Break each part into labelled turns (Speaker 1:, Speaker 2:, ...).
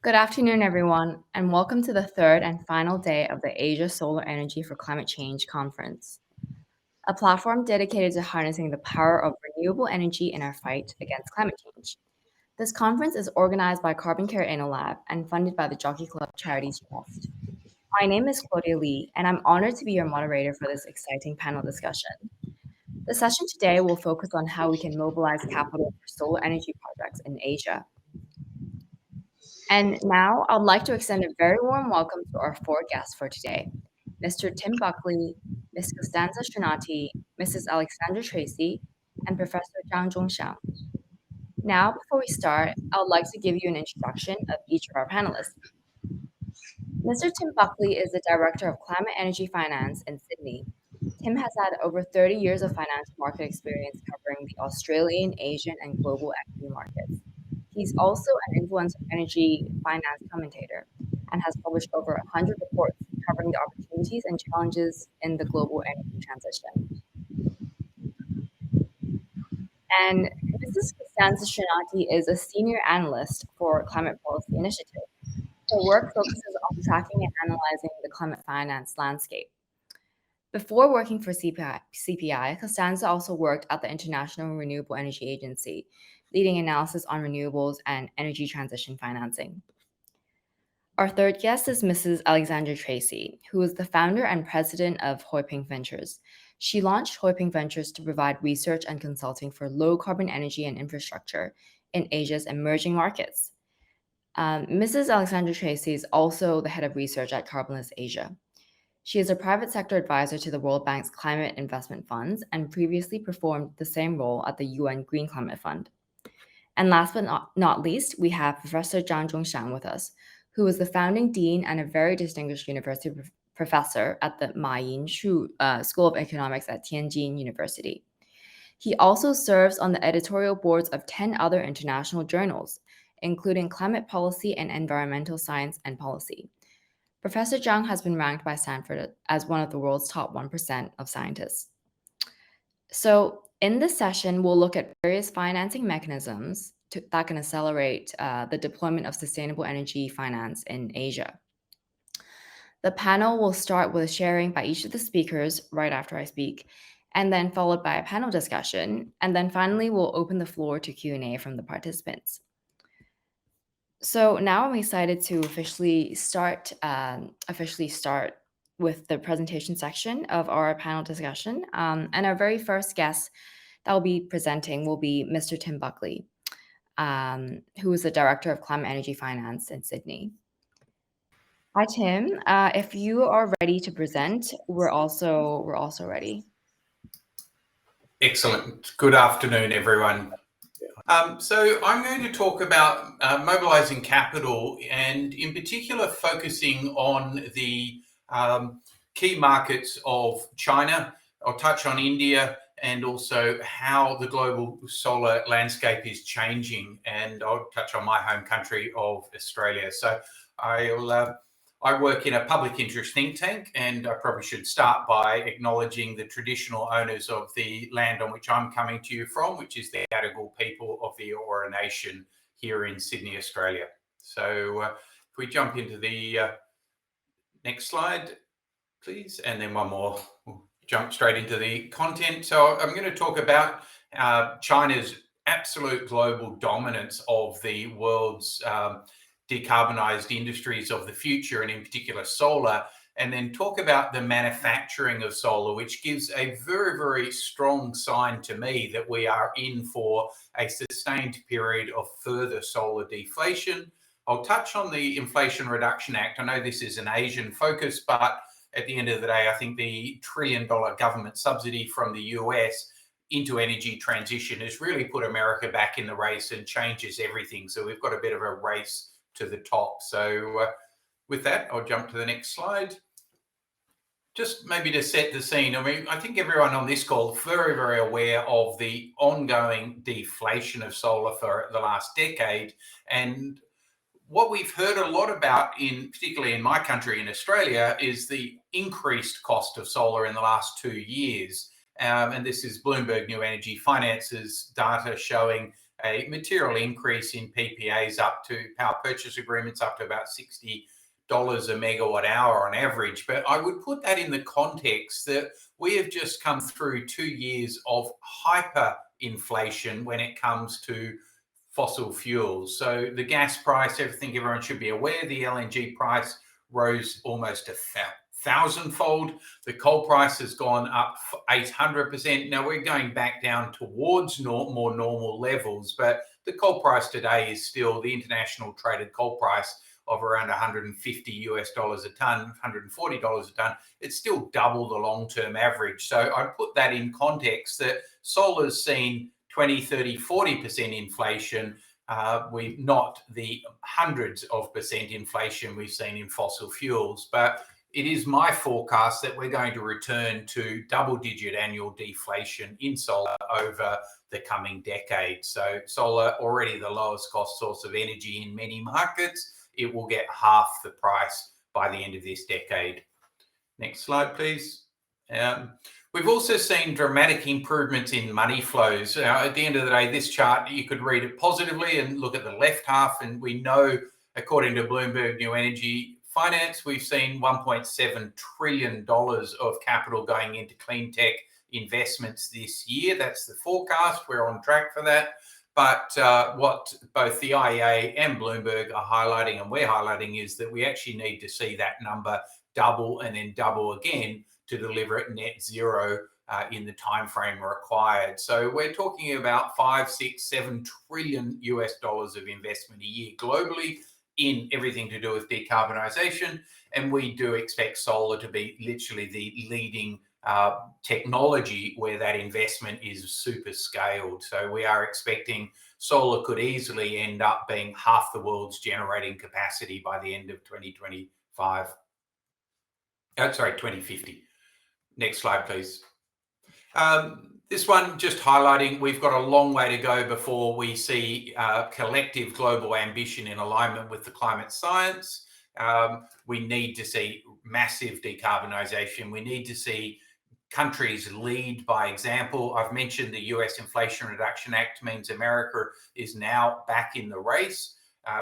Speaker 1: Good afternoon, everyone, and welcome to the third and final day of the Asia Solar Energy for Climate Change Conference, a platform dedicated to harnessing the power of renewable energy in our fight against climate change. This conference is organized by CarbonCare InnoLab and funded by the Jockey Club Charities Trust. My name is Claudia Lee, and I'm honored to be your moderator for this exciting panel discussion. The session today will focus on how we can mobilize capital for solar energy projects in Asia. And now I'd like to extend a very warm welcome to our four guests for today, Mr. Tim Buckley, Ms. Costanza Srinati, Mrs. Alexandra Tracy, and Professor Zhang Zhongxiang. Now, before we start, I would like to give you an introduction of each of our panelists. Mr. Tim Buckley is the Director of Climate Energy Finance in Sydney. Tim has had over 30 years of financial market experience covering the Australian, Asian, and global equity markets. He's also an influential energy finance commentator and has published over 100 reports covering the opportunities and challenges in the global energy transition. And Mrs. Costanza Srinati is a senior analyst for Climate Policy Initiative. Her work focuses on tracking and analyzing the climate finance landscape. Before working for CPI, Costanza also worked at the International Renewable Energy Agency, leading analysis on renewables and energy transition financing. Our third guest is Mrs. Alexandra Tracy, who is the founder and president of Hoiping Ventures. She launched Hoiping Ventures to provide research and consulting for low-carbon energy and infrastructure in Asia's emerging markets. Mrs. Alexandra Tracy is also the head of research at Carbonless Asia. She is a private sector advisor to the World Bank's climate investment funds and previously performed the same role at the UN Green Climate Fund. And last but not least, we have Professor Zhang Zhongxiang with us, who is the founding dean and a very distinguished university professor at the Ma Yinshu School of Economics at Tianjin University. He also serves on the editorial boards of 10 other international journals, including Climate Policy and Environmental Science and Policy. Professor Zhang has been ranked by Stanford as one of the world's top 1% of scientists. So in this session, we'll look at various financing mechanisms that can accelerate the deployment of sustainable energy finance in Asia. The panel will start with sharing by each of the speakers right after I speak, and then followed by a panel discussion, and then finally we'll open the floor to Q&A from the participants. So now I'm excited to officially start with the presentation section of our panel discussion. And our very first guest that will be presenting will be Mr. Tim Buckley, who is the Director of Climate Energy Finance in Sydney. Hi, Tim. If you are ready to present, we're also ready.
Speaker 2: Excellent. Good afternoon, everyone. So I'm going to talk about mobilizing capital and in particular focusing on the key markets of China. I'll touch on India and also how the global solar landscape is changing, and I'll touch on my home country of Australia. So I work in a public interest think tank, and I probably should start by acknowledging the traditional owners of the land on which I'm coming to you from, which is the Gadigal people of the Eora Nation here in Sydney, Australia. So if we jump into the next slide, please, and then one more, we'll jump straight into the content. So I'm going to talk about China's absolute global dominance of the world's decarbonized industries of the future, and in particular solar, and then talk about the manufacturing of solar, which gives a very, very strong sign to me that we are in for a sustained period of further solar deflation. I'll touch on the Inflation Reduction Act. I know this is an Asian focus, but at the end of the day, I think the $1 trillion government subsidy from the US into energy transition has really put America back in the race and changes everything. So we've got a bit of a race to the top. So with that, I'll jump to the next slide. Just maybe to set the scene, I mean, I think everyone on this call is very, very aware of the ongoing deflation of solar for the last decade. And what we've heard a lot about, particularly in my country, in Australia, is the increased cost of solar in the last 2 years. And this is Bloomberg New Energy Finance's data showing a material increase in PPAs up to power purchase agreements up to about $60 a megawatt hour on average. But I would put that in the context that we have just come through 2 years of hyperinflation when it comes to fossil fuels. So the gas price, everyone should be aware, the LNG price rose almost a thousandfold. The coal price has gone up 800%. Now we're going back down towards more normal levels, but the coal price today is still the international traded coal price of around $150 a ton, $140 a ton. It's still double the long-term average. So I put that in context that solar's seen 20, 30, 40% inflation. We've not the hundreds of percent inflation we've seen in fossil fuels, but it is my forecast that we're going to return to double-digit annual deflation in solar over the coming decade. So solar, already the lowest cost source of energy in many markets, it will get half the price by the end of this decade. Next slide, please. We've also seen dramatic improvements in money flows. At the end of the day, this chart, you could read it positively and look at the left half, and we know, according to Bloomberg New Energy Finance, we've seen $1.7 trillion of capital going into clean tech investments this year. That's the forecast. We're on track for that. But what both the IEA and Bloomberg are highlighting, and we're highlighting, is that we actually need to see that number double and then double again to deliver it net zero in the time frame required. So we're talking about 5, 6, 7 trillion US dollars of investment a year globally in everything to do with decarbonisation. And we do expect solar to be literally the leading technology where that investment is super scaled. So we are expecting solar could easily end up being half the world's generating capacity by the end of 2025. 2050. Next slide, please. This one just highlighting we've got a long way to go before we see collective global ambition in alignment with the climate science. We need to see massive decarbonisation. We need to see countries lead by example. I've mentioned the US Inflation Reduction Act means America is now back in the race.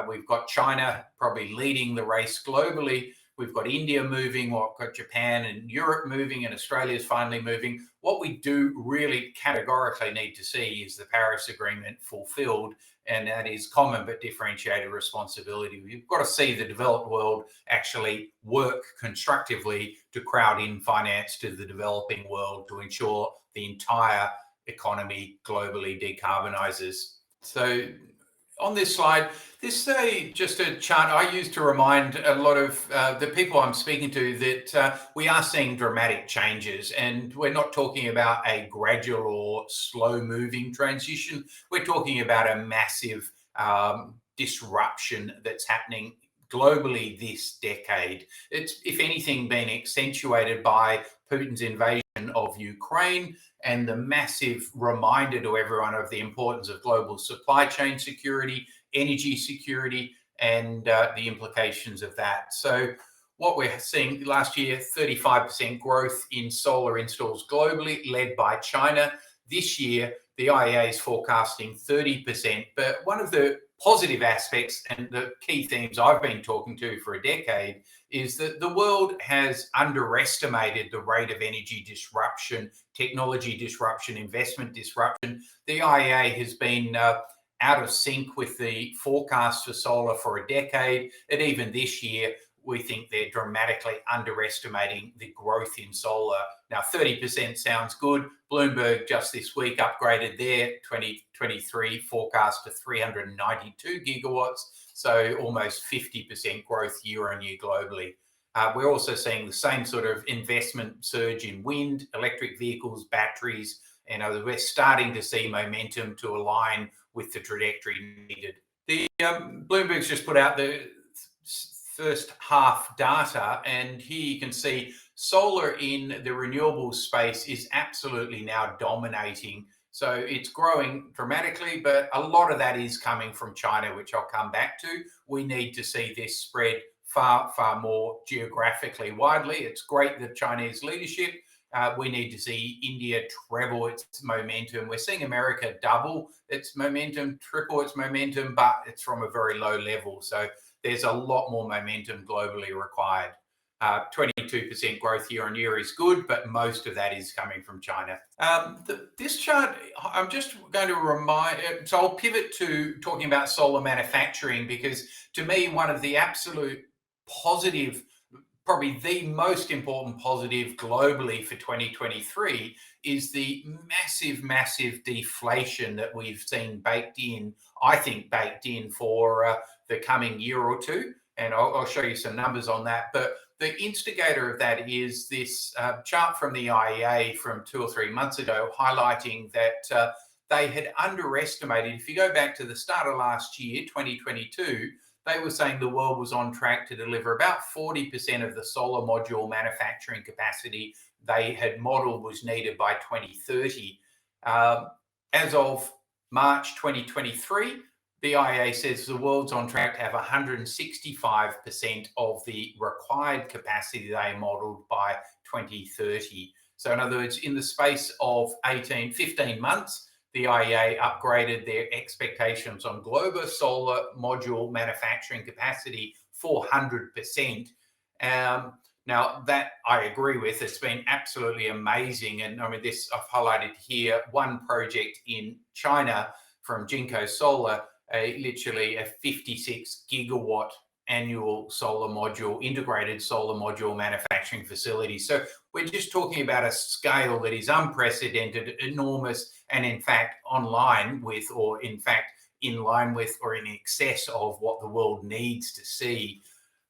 Speaker 2: We've got China probably leading the race globally. We've got India moving, we've got Japan and Europe moving, and Australia's finally moving. What we do really categorically need to see is the Paris Agreement fulfilled, and that is common but differentiated responsibility. We've got to see the developed world actually work constructively to crowd in finance to the developing world to ensure the entire economy globally decarbonizes. So on this slide, this is just a chart I use to remind a lot of the people I'm speaking to that we are seeing dramatic changes, and we're not talking about a gradual or slow moving transition. We're talking about a massive disruption that's happening globally this decade. It's, if anything, been accentuated by Putin's invasion of Ukraine and the massive reminder to everyone of the importance of global supply chain security, energy security, and the implications of that. So what we're seeing last year, 35% growth in solar installs globally, led by China. This year, the IEA is forecasting 30%. But one of the positive aspects and the key themes I've been talking to for a decade is that the world has underestimated the rate of energy disruption, technology disruption, investment disruption. The IEA has been out of sync with the forecast for solar for a decade, and even this year we think they're dramatically underestimating the growth in solar. Now, 30% sounds good. Bloomberg just this week upgraded their 2023 forecast to 392 gigawatts, so almost 50% growth year on year globally. We're also seeing the same sort of investment surge in wind, electric vehicles, batteries, and we're starting to see momentum to align with the trajectory needed. The Bloomberg's just put out the first half data, and here you can see solar in the renewables space is absolutely now dominating. So it's growing dramatically, but a lot of that is coming from China, which I'll come back to. We need to see this spread far, far more geographically widely. It's great, the Chinese leadership, we need to see India treble its momentum. We're seeing America double its momentum, triple its momentum, but it's from a very low level. So there's a lot more momentum globally required. 22% growth year on year is good, but most of that is coming from China. This chart, I'm just going to remind, so I'll pivot to talking about solar manufacturing, because to me, one of the absolute positive, probably the most important positive globally for 2023 is the massive deflation that we've seen baked in, I think baked in for the coming year or two. And I'll show you some numbers on that. But the instigator of that is this chart from the IEA from 2 or 3 months ago, highlighting that they had underestimated, if you go back to the start of last year, 2022, they were saying the world was on track to deliver about 40% of the solar module manufacturing capacity they had modeled was needed by 2030. As of March 2023, the IEA says the world's on track to have 165% of the required capacity they modeled by 2030. So in other words, in the space of 15 months, the IEA upgraded their expectations on global solar module manufacturing capacity 400%. Now, that I agree with. It's been absolutely amazing. And I mean, this I've highlighted here, one project in China from Jinko Solar, literally a 56 gigawatt annual solar module, integrated solar module manufacturing facility. So we're just talking about a scale that is unprecedented, enormous, and in fact online with, or in fact in line with, or in excess of what the world needs to see.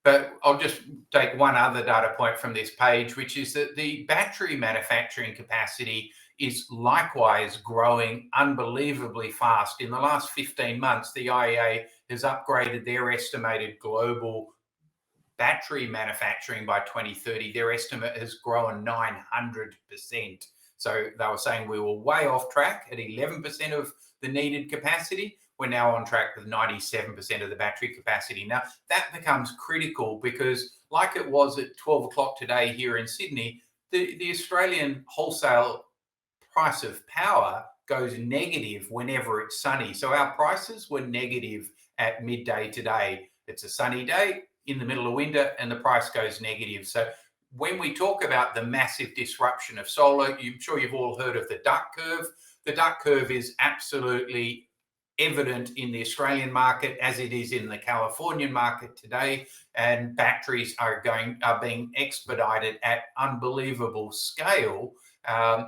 Speaker 2: But I'll just take one other data point from this page, which is that the battery manufacturing capacity is likewise growing unbelievably fast. In the last 15 months, the IEA has upgraded their estimated global battery manufacturing by 2030. Their estimate has grown 900%. So they were saying we were way off track at 11% of the needed capacity. We're now on track with 97% of the battery capacity. Now, that becomes critical because, like it was at 12 o'clock today here in Sydney, the Australian wholesale price of power goes negative whenever it's sunny. So our prices were negative at midday today. It's a sunny day in the middle of winter and the price goes negative. So when we talk about the massive disruption of solar, I'm sure you've all heard of the duck curve. The duck curve is absolutely evident in the Australian market as it is in the Californian market today, and batteries are being expedited at unbelievable scale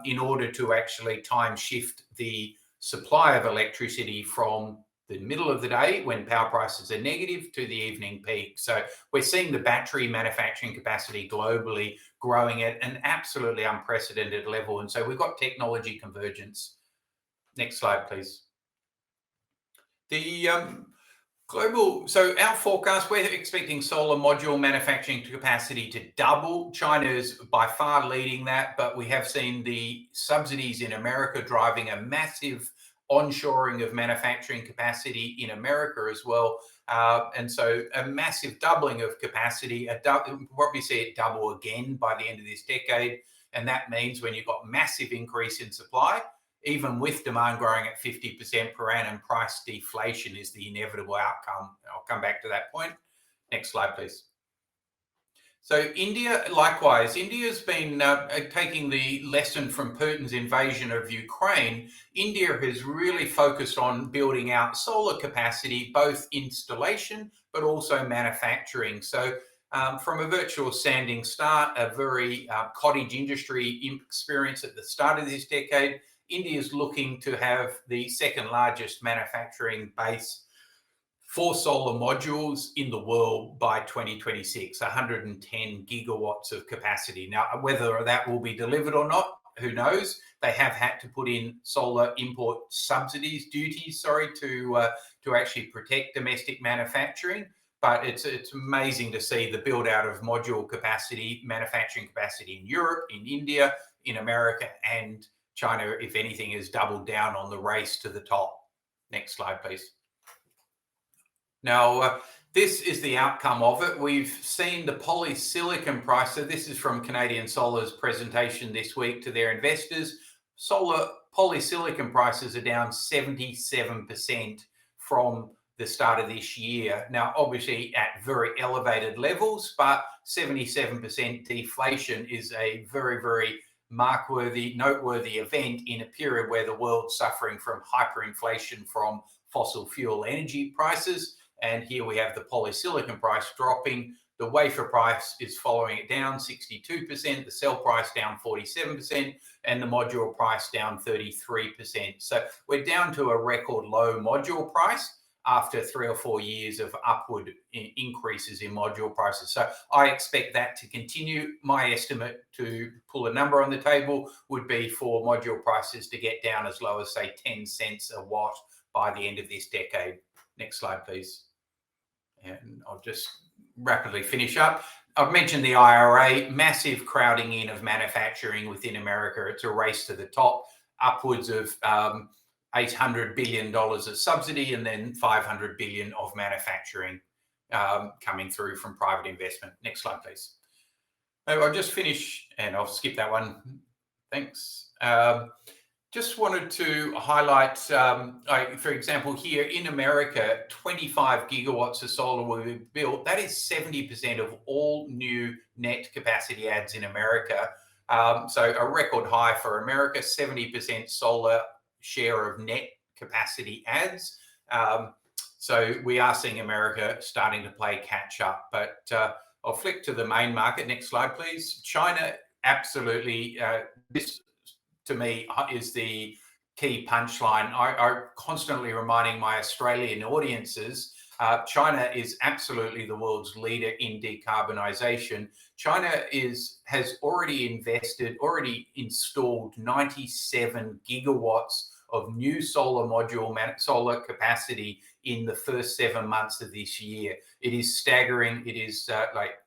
Speaker 2: in order to actually time shift the supply of electricity from the middle of the day when power prices are negative to the evening peak. So we're seeing the battery manufacturing capacity globally growing at an absolutely unprecedented level. And so we've got technology convergence. Next slide, please. The global, so our forecast, we're expecting solar module manufacturing capacity to double. China is by far leading that, but we have seen the subsidies in America driving a massive onshoring of manufacturing capacity in America as well. And so a massive doubling of capacity, we'll probably see it double again by the end of this decade. And that means when you've got massive increase in supply, even with demand growing at 50% per annum, price deflation is the inevitable outcome. I'll come back to that point. Next slide, please. So India, likewise, India's been taking the lesson from Putin's invasion of Ukraine. India has really focused on building out solar capacity, both installation, but also manufacturing. So from a virtual standing start, a very cottage industry experience at the start of this decade, India is looking to have the second largest manufacturing base for solar modules in the world by 2026, 110 gigawatts of capacity. Now, whether that will be delivered or not, who knows? They have had to put in solar import duties, to actually protect domestic manufacturing. But it's amazing to see the build out of module capacity, manufacturing capacity in Europe, in India, in America, and China, if anything, has doubled down on the race to the top. Next slide, please. Now, This is the outcome of it. We've seen the polysilicon price. So this is from Canadian Solar's presentation this week to their investors. Solar polysilicon prices are down 77% from the start of this year. Now, obviously at very elevated levels, but 77% deflation is a very, very noteworthy event in a period where the world's suffering from hyperinflation from fossil fuel energy prices. And here we have the polysilicon price dropping. The wafer price is following it down 62%, the cell price down 47%, and the module price down 33%. So we're down to a record low module price after 3 or 4 years of upward increases in module prices. So I expect that to continue. My estimate, to pull a number on the table, would be for module prices to get down as low as, say, 10 cents a watt by the end of this decade. Next slide, please. And I'll just rapidly finish up. I've mentioned the IRA, massive crowding in of manufacturing within America. It's a race to the top, upwards of $800 billion of subsidy and then $500 billion of manufacturing coming through from private investment. Next slide, please. I'll just finish, and I'll skip that one. Thanks. Just wanted to highlight, for example, here in America, 25 gigawatts of solar will be built. That is 70% of all new net capacity adds in America. So a record high for America, 70% solar share of net capacity adds. So we are seeing America starting to play catch up. But I'll flick to the main market. Next slide, please. China, absolutely. This, to me, is the key punchline. I'm constantly reminding my Australian audiences, China is absolutely the world's leader in decarbonisation. China has already installed 97 gigawatts of new solar capacity in the first 7 months of this year. It is staggering. It is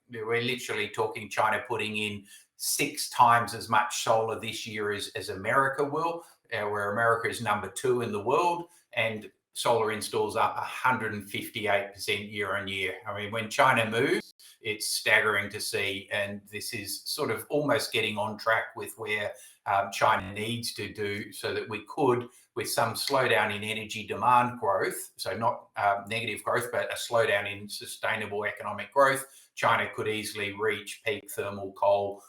Speaker 2: we're literally talking China putting in 6 times as much solar this year as America will, where America is number 2 in the world, and solar installs up 158% year on year. I mean, when China moves, it's staggering to see, and this is sort of almost getting on track with where China needs to do, so that we could, with some slowdown in energy demand growth, so not negative growth, but a slowdown in sustainable economic growth, China could easily reach peak thermal coal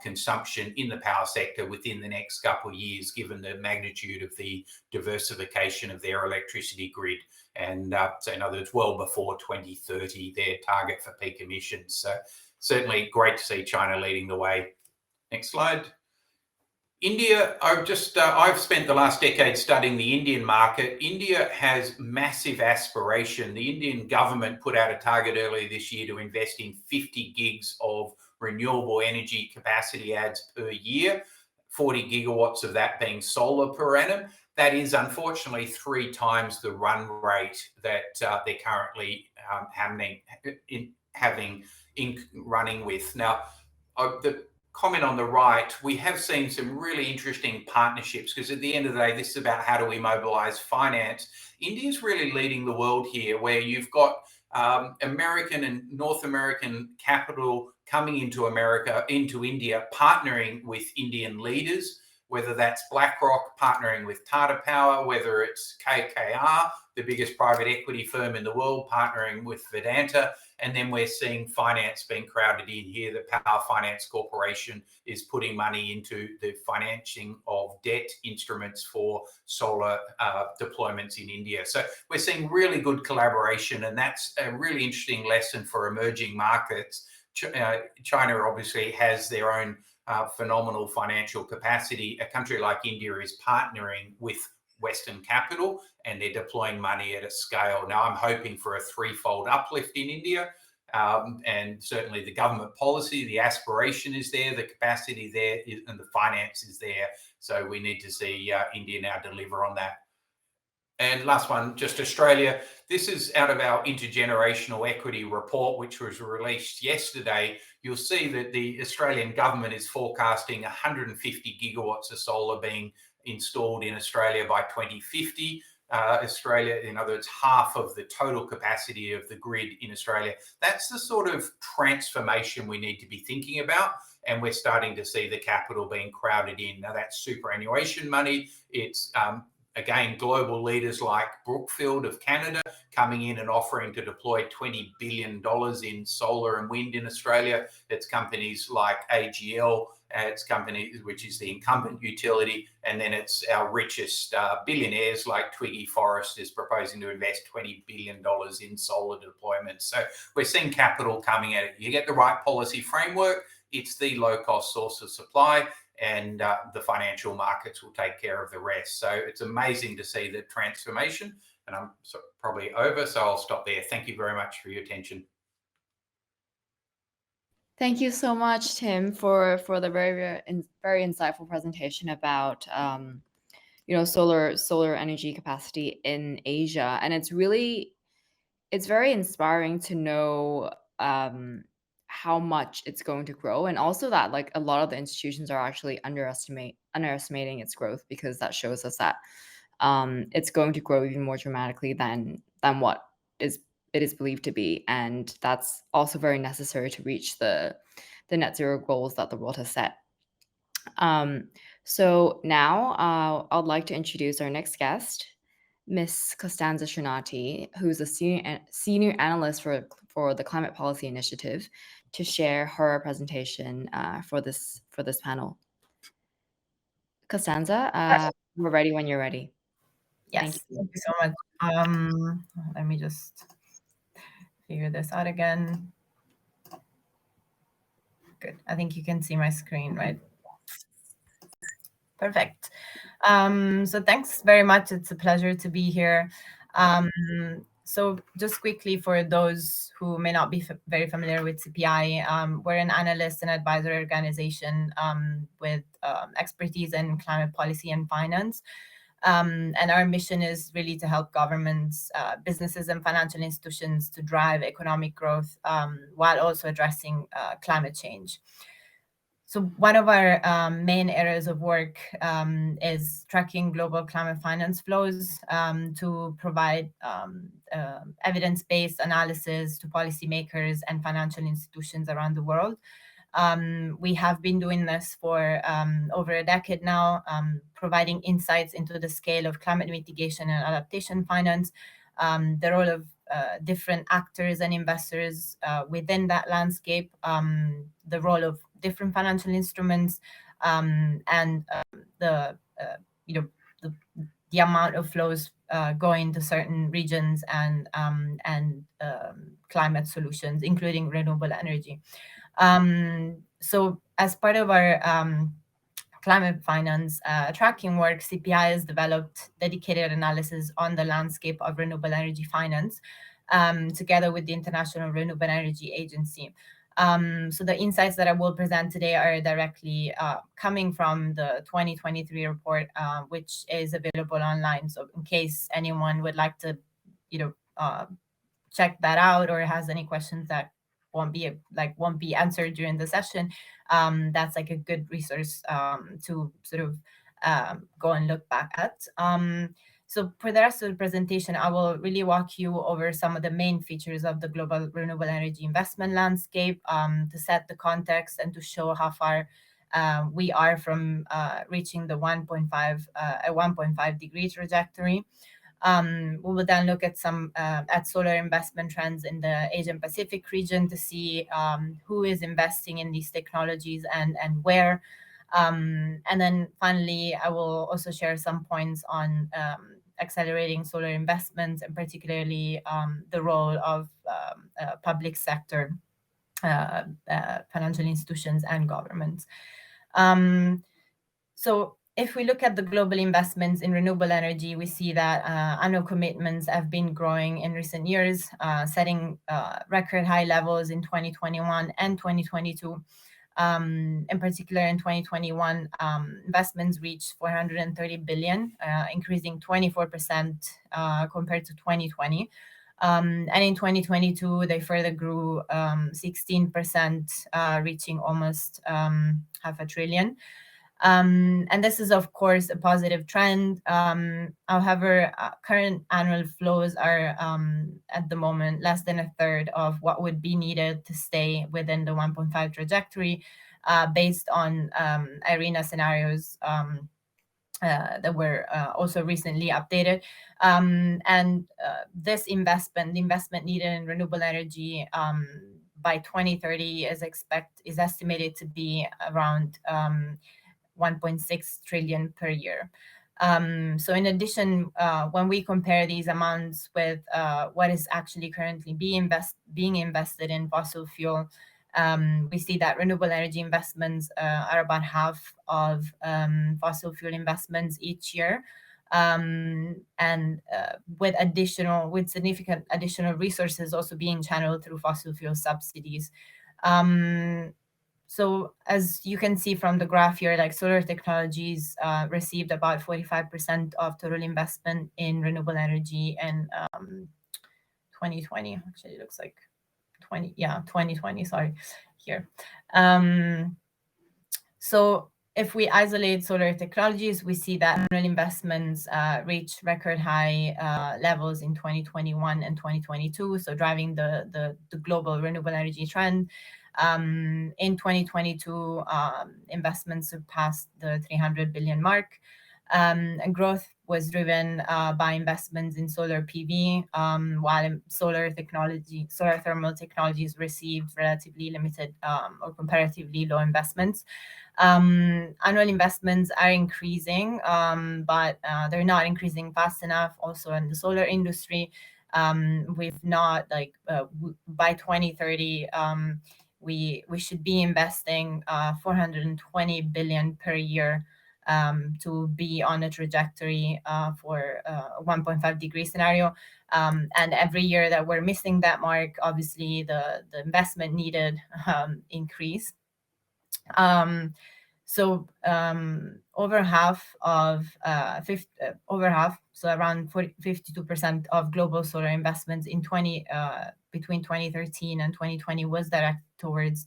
Speaker 2: consumption in the power sector within the next couple of years, given the magnitude of the diversification of their electricity grid. And so in other words, well before 2030, their target for peak emissions. So certainly great to see China leading the way. Next slide. India, I've spent the last decade studying the Indian market. India has massive aspiration. The Indian government put out a target earlier this year to invest in 50 gigs of renewable energy capacity adds per year, 40 gigawatts of that being solar per annum. That is unfortunately 3 times the run rate that they're currently running with. Now, the comment on the right, we have seen some really interesting partnerships, because at the end of the day, this is about how do we mobilize finance. India's really leading the world here, where you've got American and North American capital coming into India, partnering with Indian leaders, whether that's BlackRock partnering with Tata Power, whether it's KKR, the biggest private equity firm in the world, partnering with Vedanta. And then we're seeing finance being crowded in here. The Power Finance Corporation is putting money into the financing of debt instruments for solar deployments in India. So we're seeing really good collaboration, and that's a really interesting lesson for emerging markets. China obviously has their own phenomenal financial capacity. A country like India is partnering with Western capital, and they're deploying money at a scale. Now, I'm hoping for a 3-fold uplift in India, and certainly the government policy, the aspiration is there, the capacity there, and the finance is there. So we need to see India now deliver on that. And last one, just Australia. This is out of our intergenerational equity report, which was released yesterday. You'll see that the Australian government is forecasting 150 gigawatts of solar being installed in Australia by 2050. Australia, in other words, half of the total capacity of the grid in Australia. That's the sort of transformation we need to be thinking about. And we're starting to see the capital being crowded in. Now, that's superannuation money. It's, again, global leaders like Brookfield of Canada coming in and offering to deploy $20 billion in solar and wind in Australia. It's companies like AGL, it's companies which is the incumbent utility, and then it's our richest billionaires like Twiggy Forrest is proposing to invest $20 billion in solar deployments. So we're seeing capital coming at it. You get the right policy framework, it's the low-cost source of supply, and the financial markets will take care of the rest. So it's amazing to see the transformation, and I'm probably over, so I'll stop there. Thank you very much for your attention.
Speaker 1: Thank you so much, Tim, for the very insightful presentation about solar energy capacity in Asia, and it's very inspiring to know how much it's going to grow, and also that like a lot of the institutions are actually underestimating its growth, because that shows us that it's going to grow even more dramatically than what it is believed to be, and that's also very necessary to reach the net zero goals that the world has set. So now I'd like to introduce our next guest, Ms. Costanza Srinati, who's a senior analyst for the Climate Policy Initiative, to share her presentation for this panel. Costanza, we're ready when you're ready.
Speaker 3: Yes, thank you so much. Let me just figure this out again. Good. I think you can see my screen, right? Perfect. So thanks very much. It's a pleasure to be here. So just quickly, for those who may not be very familiar with CPI, we're an analyst and advisory organization with expertise in climate policy and finance. And our mission is really to help governments, businesses, and financial institutions to drive economic growth while also addressing climate change. So one of our main areas of work is tracking global climate finance flows to provide evidence-based analysis to policymakers and financial institutions around the world. We have been doing this for over a decade now, providing insights into the scale of climate mitigation and adaptation finance, the role of different actors and investors within that landscape, the role of different financial instruments, and the amount of flows going to certain regions and climate solutions, including renewable energy. So as part of our climate finance tracking work, CPI has developed dedicated analysis on the landscape of renewable energy finance together with the International Renewable Energy Agency. So the insights that I will present today are directly coming from the 2023 report, which is available online. So in case anyone would like to, check that out or has any questions that won't be answered during the session, that's like a good resource to sort of go and look back at. So for the rest of the presentation, I will really walk you over some of the main features of the global renewable energy investment landscape to set the context and to show how far we are from reaching the 1.5 degree trajectory. We will then look at some at solar investment trends in the Asian Pacific region to see who is investing in these technologies and where. And then finally, I will also share some points on accelerating solar investments, and particularly the role of public sector financial institutions and governments. So if we look at the global investments in renewable energy, we see that annual commitments have been growing in recent years, setting record high levels in 2021 and 2022. In particular, in 2021, investments reached 430 billion, increasing 24% compared to 2020. And in 2022, they further grew 16%, reaching almost half a trillion. And this is, of course, a positive trend. However, current annual flows are at the moment less than a third of what would be needed to stay within the 1.5 trajectory, based on IRENA scenarios that were also recently updated. And this investment, the investment needed in renewable energy by 2030 is estimated to be around 1.6 trillion per year. So in addition, when we compare these amounts with what is actually currently being invested in fossil fuel, we see that renewable energy investments are about half of fossil fuel investments each year. And with significant additional resources also being channeled through fossil fuel subsidies. So as you can see from the graph here, like solar technologies received about 45% of total investment in renewable energy in 2020. Actually, it looks like 2020, sorry, here. So if we isolate solar technologies, we see that annual investments reach record high levels in 2021 and 2022, so driving the global renewable energy trend. In 2022, investments surpassed the 300 billion mark, and growth was driven by investments in solar PV, while solar thermal technologies received relatively limited or comparatively low investments. Annual investments are increasing, but they're not increasing fast enough. Also in the solar industry, we've not by 2030. We should be investing 420 billion per year to be on a trajectory for a 1.5 degree scenario. And every year that we're missing that mark, obviously the investment needed increase. So over half, so around 52% of global solar investments between 2013 and 2020 was directed towards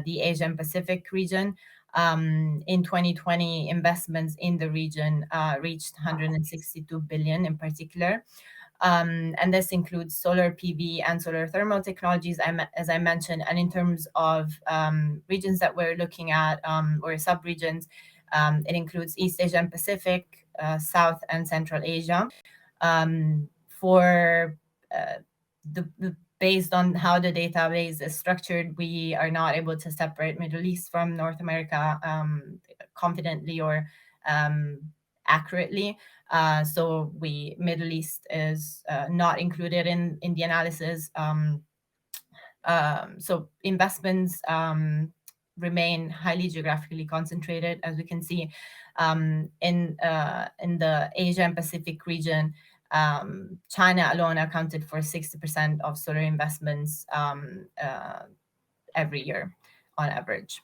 Speaker 3: the Asian Pacific region. In 2020, investments in the region reached 162 billion in particular. And this includes solar PV and solar thermal technologies, as I mentioned. And in terms of regions that we're looking at, or sub-regions, it includes East Asia and Pacific, South and Central Asia. Based on how the database is structured, we are not able to separate Middle East from North America confidently or accurately. So Middle East is not included in the analysis. So investments remain highly geographically concentrated, as we can see in the Asia and Pacific region. China alone accounted for 60% of solar investments every year on average.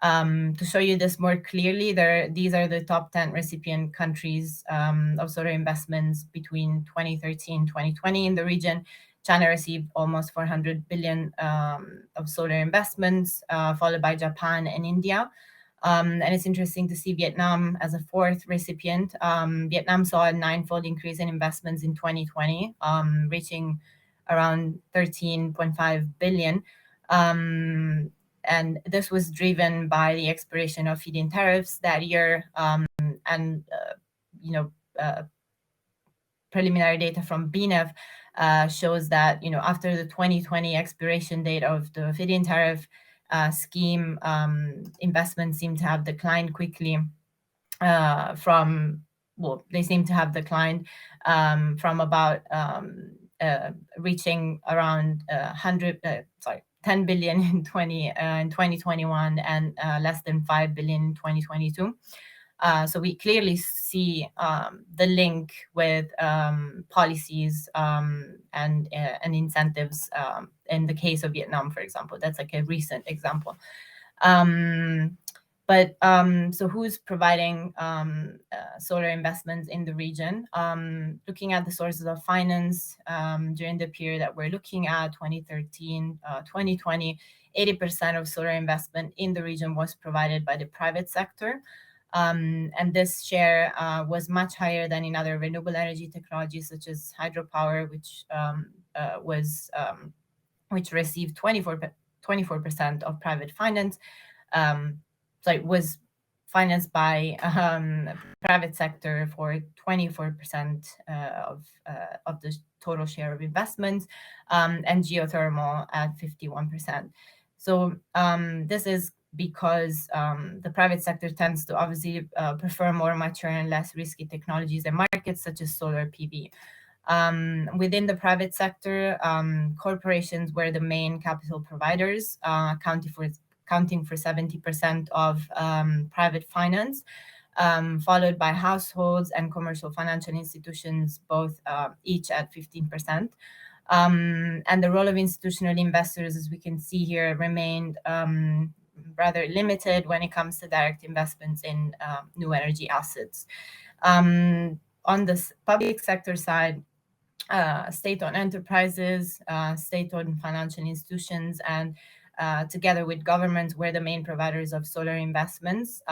Speaker 3: To show you this more clearly, these are the top 10 recipient countries of solar investments between 2013 and 2020 in the region. China received almost 400 billion of solar investments, followed by Japan and India. And it's interesting to see Vietnam as a fourth recipient. Vietnam saw a 9-fold increase in investments in 2020, reaching around 13.5 billion. And this was driven by the expiration of feed-in tariffs that year, and preliminary data from BNEF shows that after the 2020 expiration date of the feed-in tariff scheme, investments seem to have declined quickly from about reaching around 10 billion in 2021 and less than 5 billion in 2022. So we clearly see the link with policies and incentives in the case of Vietnam, for example. That's like a recent example. So who's providing solar investments in the region? Looking at the sources of finance during the period that we're looking at, 2013, 2020, 80% of solar investment in the region was provided by the private sector. And this share was much higher than in other renewable energy technologies such as hydropower, which received 24% of private finance. So it was financed by private sector for 24% of the total share of investments, and geothermal at 51%. So this is because the private sector tends to obviously prefer more mature and less risky technologies and markets such as solar PV. Within the private sector, corporations were the main capital providers, accounting for 70% of private finance, followed by households and commercial financial institutions, both each at 15%. And the role of institutional investors, as we can see here, remained rather limited when it comes to direct investments in new energy assets. On the public sector side, state-owned enterprises, state-owned financial institutions, and together with governments were the main providers of solar investments,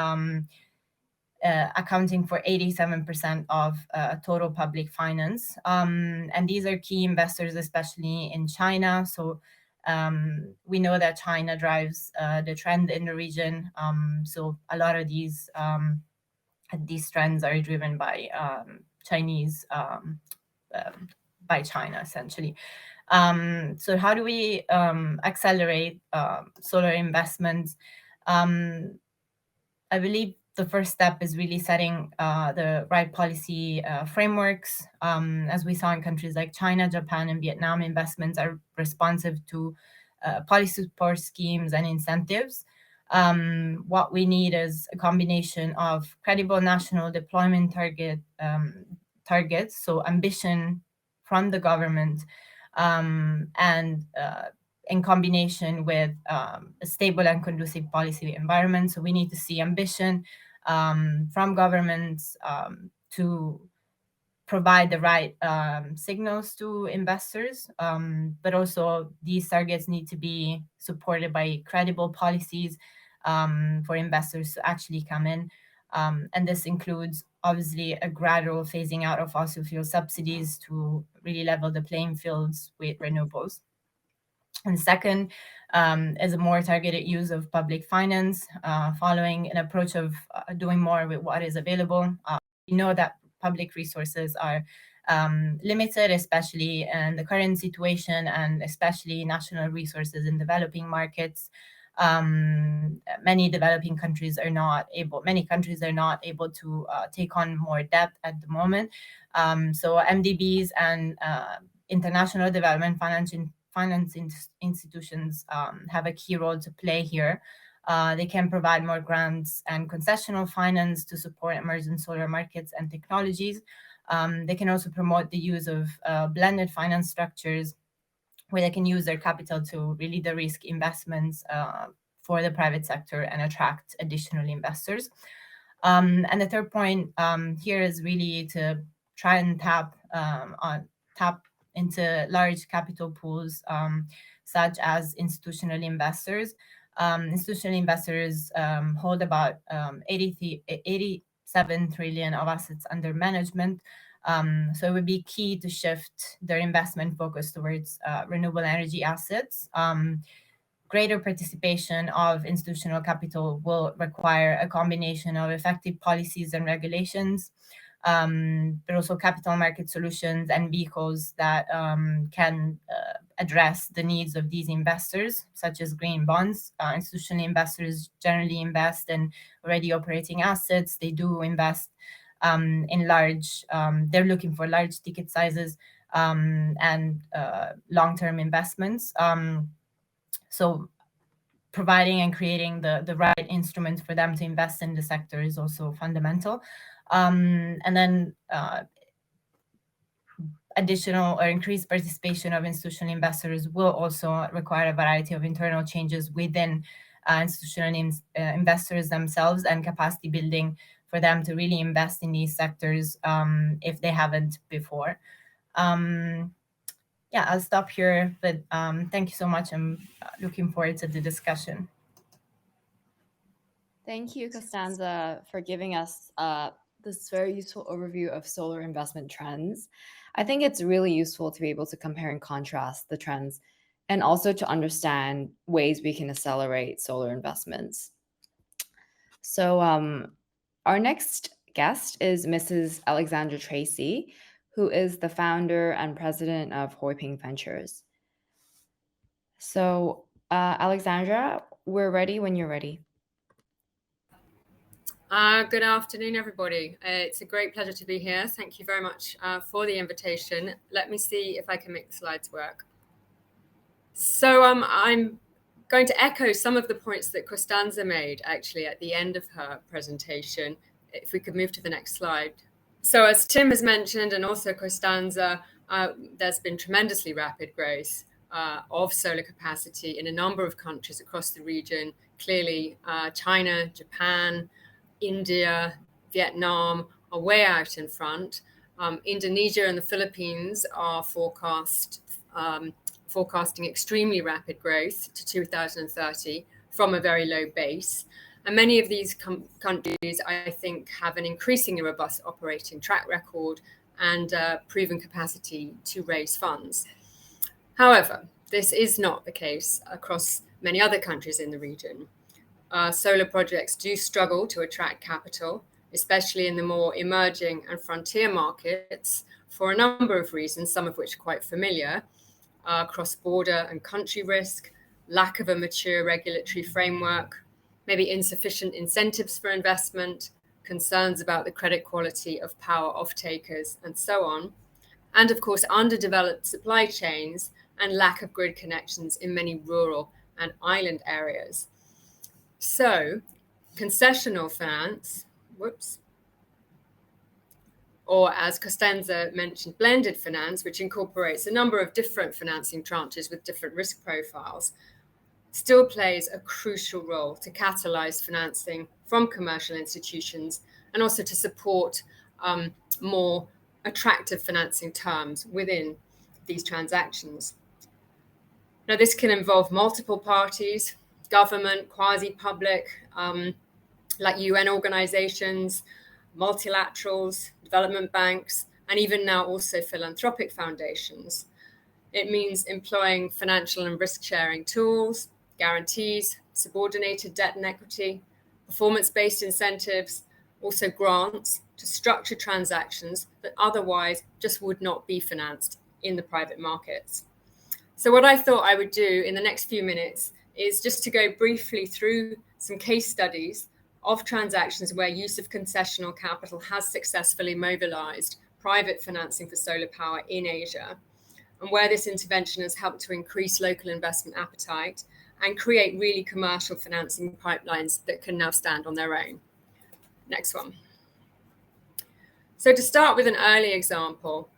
Speaker 3: accounting for 87% of total public finance. And these are key investors, especially in China. So we know that China drives the trend in the region. So a lot of these trends are driven by Chinese by China, essentially. So how do we accelerate solar investments? I believe the first step is really setting the right policy frameworks. As we saw in countries like China, Japan, and Vietnam, investments are responsive to policy support schemes and incentives. What we need is a combination of credible national deployment targets, so ambition from the government, and in combination with a stable and conducive policy environment. So we need to see ambition from governments to provide the right signals to investors, but also these targets need to be supported by credible policies for investors to actually come in. And this includes obviously a gradual phasing out of fossil fuel subsidies to really level the playing fields with renewables. And second is a more targeted use of public finance, following an approach of doing more with what is available. We know that public resources are limited, especially in the current situation, and especially national resources in developing markets. Many countries are not able to take on more debt at the moment. So MDBs and international development finance institutions have a key role to play here. They can provide more grants and concessional finance to support emerging solar markets and technologies. They can also promote the use of blended finance structures where they can use their capital to really de-risk investments for the private sector and attract additional investors. And the third point here is really to try and tap into large capital pools, such as institutional investors. Institutional investors hold about 87 trillion of assets under management. So it would be key to shift their investment focus towards renewable energy assets. Greater participation of institutional capital will require a combination of effective policies and regulations, but also capital market solutions and vehicles that can address the needs of these investors, such as green bonds. Institutional investors generally invest in already operating assets. They do invest in large, they're looking for large ticket sizes and long-term investments. So providing and creating the right instruments for them to invest in the sector is also fundamental. And then additional or increased participation of institutional investors will also require a variety of internal changes within institutional investors themselves, and capacity building for them to really invest in these sectors if they haven't before. Yeah, I'll stop here, but thank you so much. I'm looking forward to the discussion.
Speaker 1: Thank you, Costanza, for giving us this very useful overview of solar investment trends. I think it's really useful to be able to compare and contrast the trends and also to understand ways we can accelerate solar investments. So, our next guest is Mrs. Alexandra Tracy, who is the founder and president of Hoiping Ventures. So, Alexandra, we're ready when you're ready.
Speaker 4: Good afternoon, everybody. It's a great pleasure to be here. Thank you very much for the invitation. Let me see if I can make the slides work. So I'm going to echo some of the points that Costanza made actually at the end of her presentation. If we could move to the next slide. So as Tim has mentioned, and also Costanza, there's been tremendously rapid growth of solar capacity in a number of countries across the region. Clearly, China, Japan, India, Vietnam are way out in front. Indonesia and the Philippines are forecasting extremely rapid growth to 2030 from a very low base. And many of these countries, I think, have an increasingly robust operating track record and proven capacity to raise funds. However, this is not the case across many other countries in the region. Solar projects do struggle to attract capital, especially in the more emerging and frontier markets, for a number of reasons, some of which are quite familiar: cross-border and country risk, lack of a mature regulatory framework, maybe insufficient incentives for investment, concerns about the credit quality of power off-takers, and so on. And of course, underdeveloped supply chains and lack of grid connections in many rural and island areas. So, concessional finance, or as Costanza mentioned, blended finance, which incorporates a number of different financing tranches with different risk profiles, still plays a crucial role to catalyze financing from commercial institutions and also to support more attractive financing terms within these transactions. Now, this can involve multiple parties, government, quasi-public, like UN organizations, multilaterals, development banks, and even now also philanthropic foundations. It means employing financial and risk-sharing tools, guarantees, subordinated debt and equity, performance-based incentives, also grants to structure transactions that otherwise just would not be financed in the private markets. So what I thought I would do in the next few minutes is just to go briefly through some case studies of transactions where use of concessional capital has successfully mobilized private financing for solar power in Asia, and where this intervention has helped to increase local investment appetite and create really commercial financing pipelines that can now stand on their own. Next one. So to start with an early example,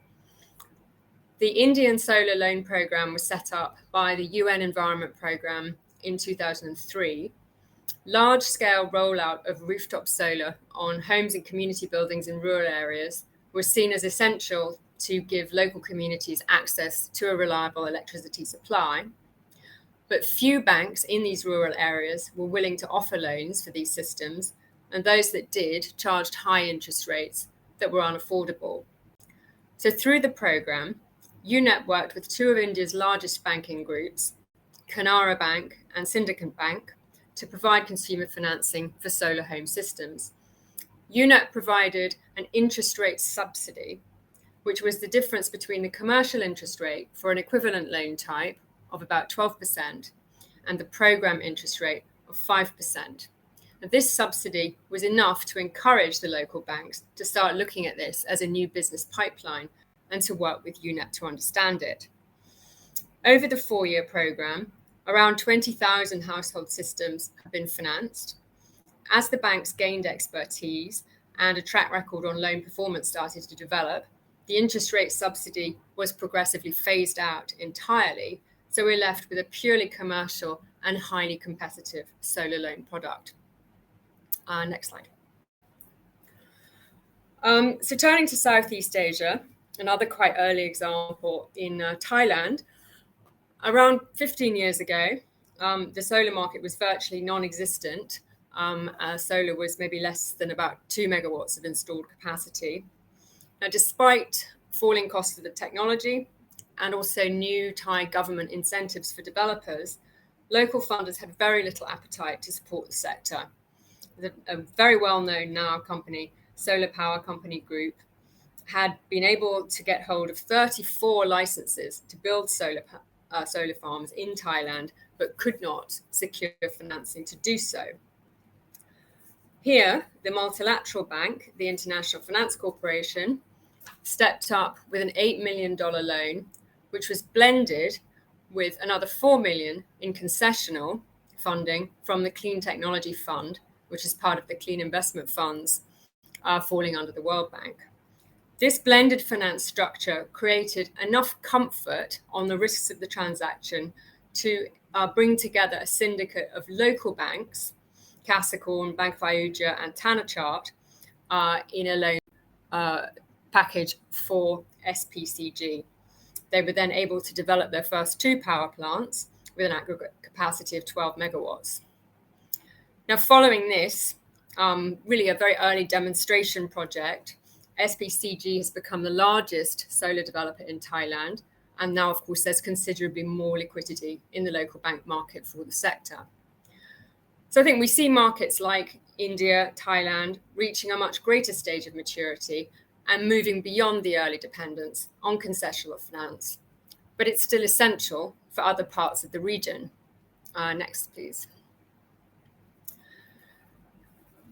Speaker 4: the Indian Solar Loan Programme was set up by the UN Environment Programme in 2003. Large-scale rollout of rooftop solar on homes and community buildings in rural areas was seen as essential to give local communities access to a reliable electricity supply. But few banks in these rural areas were willing to offer loans for these systems, and those that did charged high interest rates that were unaffordable. So through the programme, UNEP worked with two of India's largest banking groups, Canara Bank and Syndicate Bank, to provide consumer financing for solar home systems. UNEP provided an interest rate subsidy, which was the difference between the commercial interest rate for an equivalent loan type of about 12% and the program interest rate of 5%. And this subsidy was enough to encourage the local banks to start looking at this as a new business pipeline and to work with UNEP to understand it. Over the 4-year program, around 20,000 household systems have been financed. As the banks gained expertise and a track record on loan performance started to develop, the interest rate subsidy was progressively phased out entirely, so we're left with a purely commercial and highly competitive solar loan product. Next slide. So turning to Southeast Asia, another quite early example in Thailand, around 15 years ago, the solar market was virtually non-existent, solar was maybe less than about 2 megawatts of installed capacity. Now, despite falling costs of the technology and also new Thai government incentives for developers, local funders had very little appetite to support the sector. A very well-known now company, Solar Power Company Group, had been able to get hold of 34 licenses to build solar farms in Thailand, but could not secure financing to do so. Here, the multilateral bank, the International Finance Corporation, stepped up with an $8 million loan, which was blended with another $4 million in concessional funding from the Clean Technology Fund, which is part of the Clean Investment Funds falling under the World Bank. This blended finance structure created enough comfort on the risks of the transaction to bring together a syndicate of local banks, Capricorn, Bank of Ayuja, and Thanachart, in a loan package for SPCG. They were then able to develop their first 2 power plants with an aggregate capacity of 12 megawatts. Now, following this, really a very early demonstration project, SPCG has become the largest solar developer in Thailand. And now, of course, there's considerably more liquidity in the local bank market for the sector. So I think we see markets like India, Thailand, reaching a much greater stage of maturity and moving beyond the early dependence on concessional finance. But it's still essential for other parts of the region. Next, please.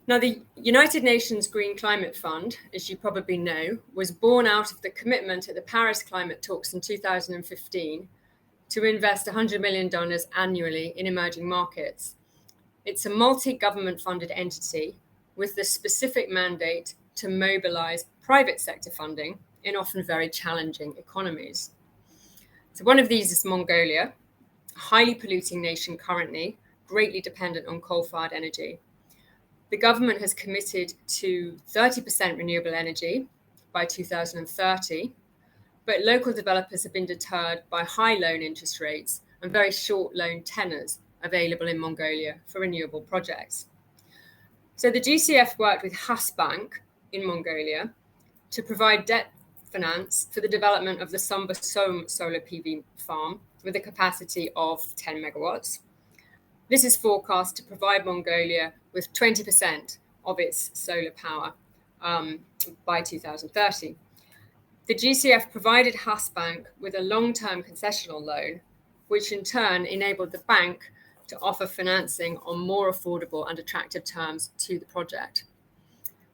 Speaker 4: Now, the United Nations Green Climate Fund, as you probably know, was born out of the commitment at the Paris climate talks in 2015 to invest $100 million annually in emerging markets. It's a multi-government funded entity with the specific mandate to mobilize private sector funding in often very challenging economies. So one of these is Mongolia, a highly polluting nation currently, greatly dependent on coal-fired energy. The government has committed to 30% renewable energy by 2030, but local developers have been deterred by high loan interest rates and very short loan tenors available in Mongolia for renewable projects. So the GCF worked with Bank in Mongolia to provide debt finance for the development of the Sumba Som solar PV farm with a capacity of 10 megawatts. This is forecast to provide Mongolia with 20% of its solar power by 2030. The GCF provided Bank with a long-term concessional loan, which in turn enabled the bank to offer financing on more affordable and attractive terms to the project.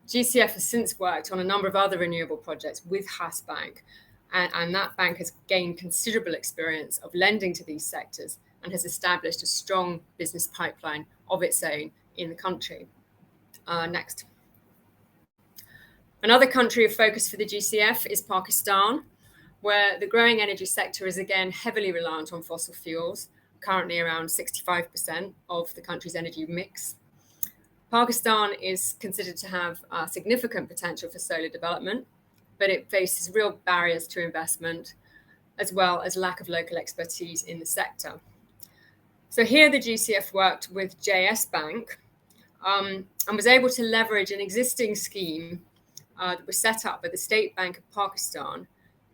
Speaker 4: GCF has since worked on a number of other renewable projects with Bank, and that bank has gained considerable experience of lending to these sectors and has established a strong business pipeline of its own in the country. Next. Another country of focus for the GCF is Pakistan, where the growing energy sector is again heavily reliant on fossil fuels, currently around 65% of the country's energy mix. Pakistan is considered to have significant potential for solar development, but it faces real barriers to investment, as well as lack of local expertise in the sector. So here the GCF worked with JS Bank and was able to leverage an existing scheme that was set up by the State Bank of Pakistan,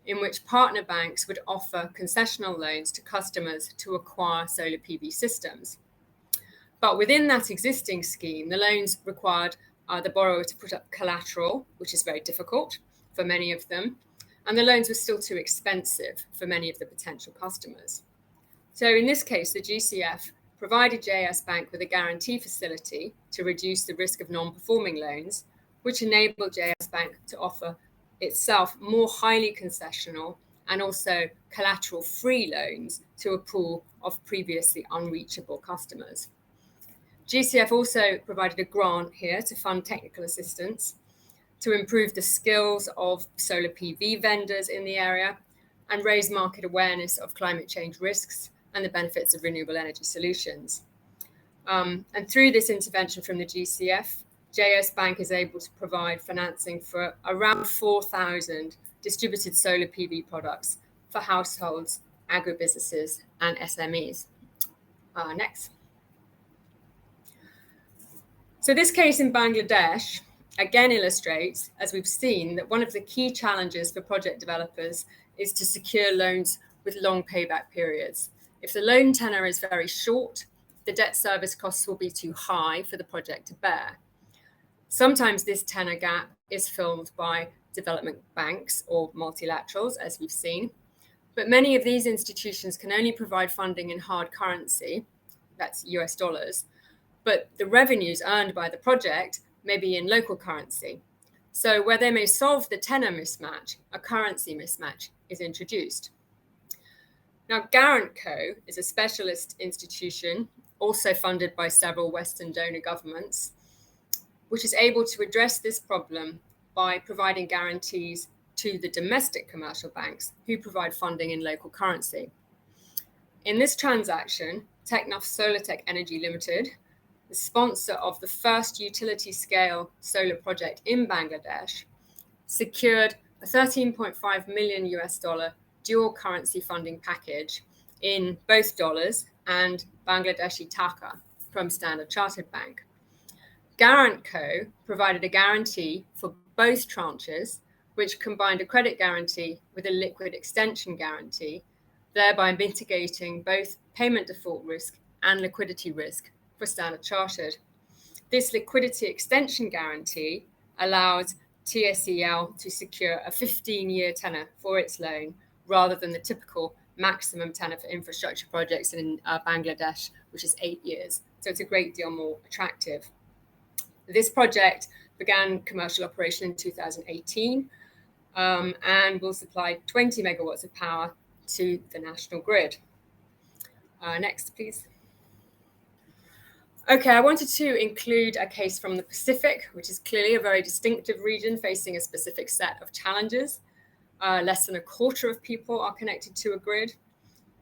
Speaker 4: in which partner banks would offer concessional loans to customers to acquire solar PV systems. But within that existing scheme, the loans required the borrower to put up collateral, which is very difficult for many of them, and the loans were still too expensive for many of the potential customers. So in this case, the GCF provided JS Bank with a guarantee facility to reduce the risk of non-performing loans, which enabled JS Bank to offer itself more highly concessional and also collateral-free loans to a pool of previously unreachable customers. GCF also provided a grant here to fund technical assistance to improve the skills of solar PV vendors in the area and raise market awareness of climate change risks and the benefits of renewable energy solutions. And through this intervention from the GCF, JS Bank is able to provide financing for around 4,000 distributed solar PV products for households, agribusinesses, and SMEs. Next. So this case in Bangladesh again illustrates, as we've seen, that one of the key challenges for project developers is to secure loans with long payback periods. If the loan tenor is very short, the debt service costs will be too high for the project to bear. Sometimes this tenor gap is filled by development banks or multilaterals, as we've seen, but many of these institutions can only provide funding in hard currency, that's US dollars, but the revenues earned by the project may be in local currency. So where they may solve the tenor mismatch, a currency mismatch is introduced. Now, GuarantCo is a specialist institution, also funded by several Western donor governments, which is able to address this problem by providing guarantees to the domestic commercial banks who provide funding in local currency. In this transaction, Technaf Solartech Energy Limited, the sponsor of the first utility-scale solar project in Bangladesh, secured a $13.5 million dual currency funding package in both dollars and Bangladeshi taka from Standard Chartered Bank. GuarantCo provided a guarantee for both tranches, which combined a credit guarantee with a liquid extension guarantee, thereby mitigating both payment default risk and liquidity risk for Standard Chartered. This liquidity extension guarantee allows TSEL to secure a 15-year tenor for its loan rather than the typical maximum tenor for infrastructure projects in Bangladesh, which is 8 years. So it's a great deal more attractive. This project began commercial operation in 2018 and will supply 20 megawatts of power to the national grid. Next, please. Okay, I wanted to include a case from the Pacific, which is clearly a very distinctive region facing a specific set of challenges. Less than a quarter of people are connected to a grid.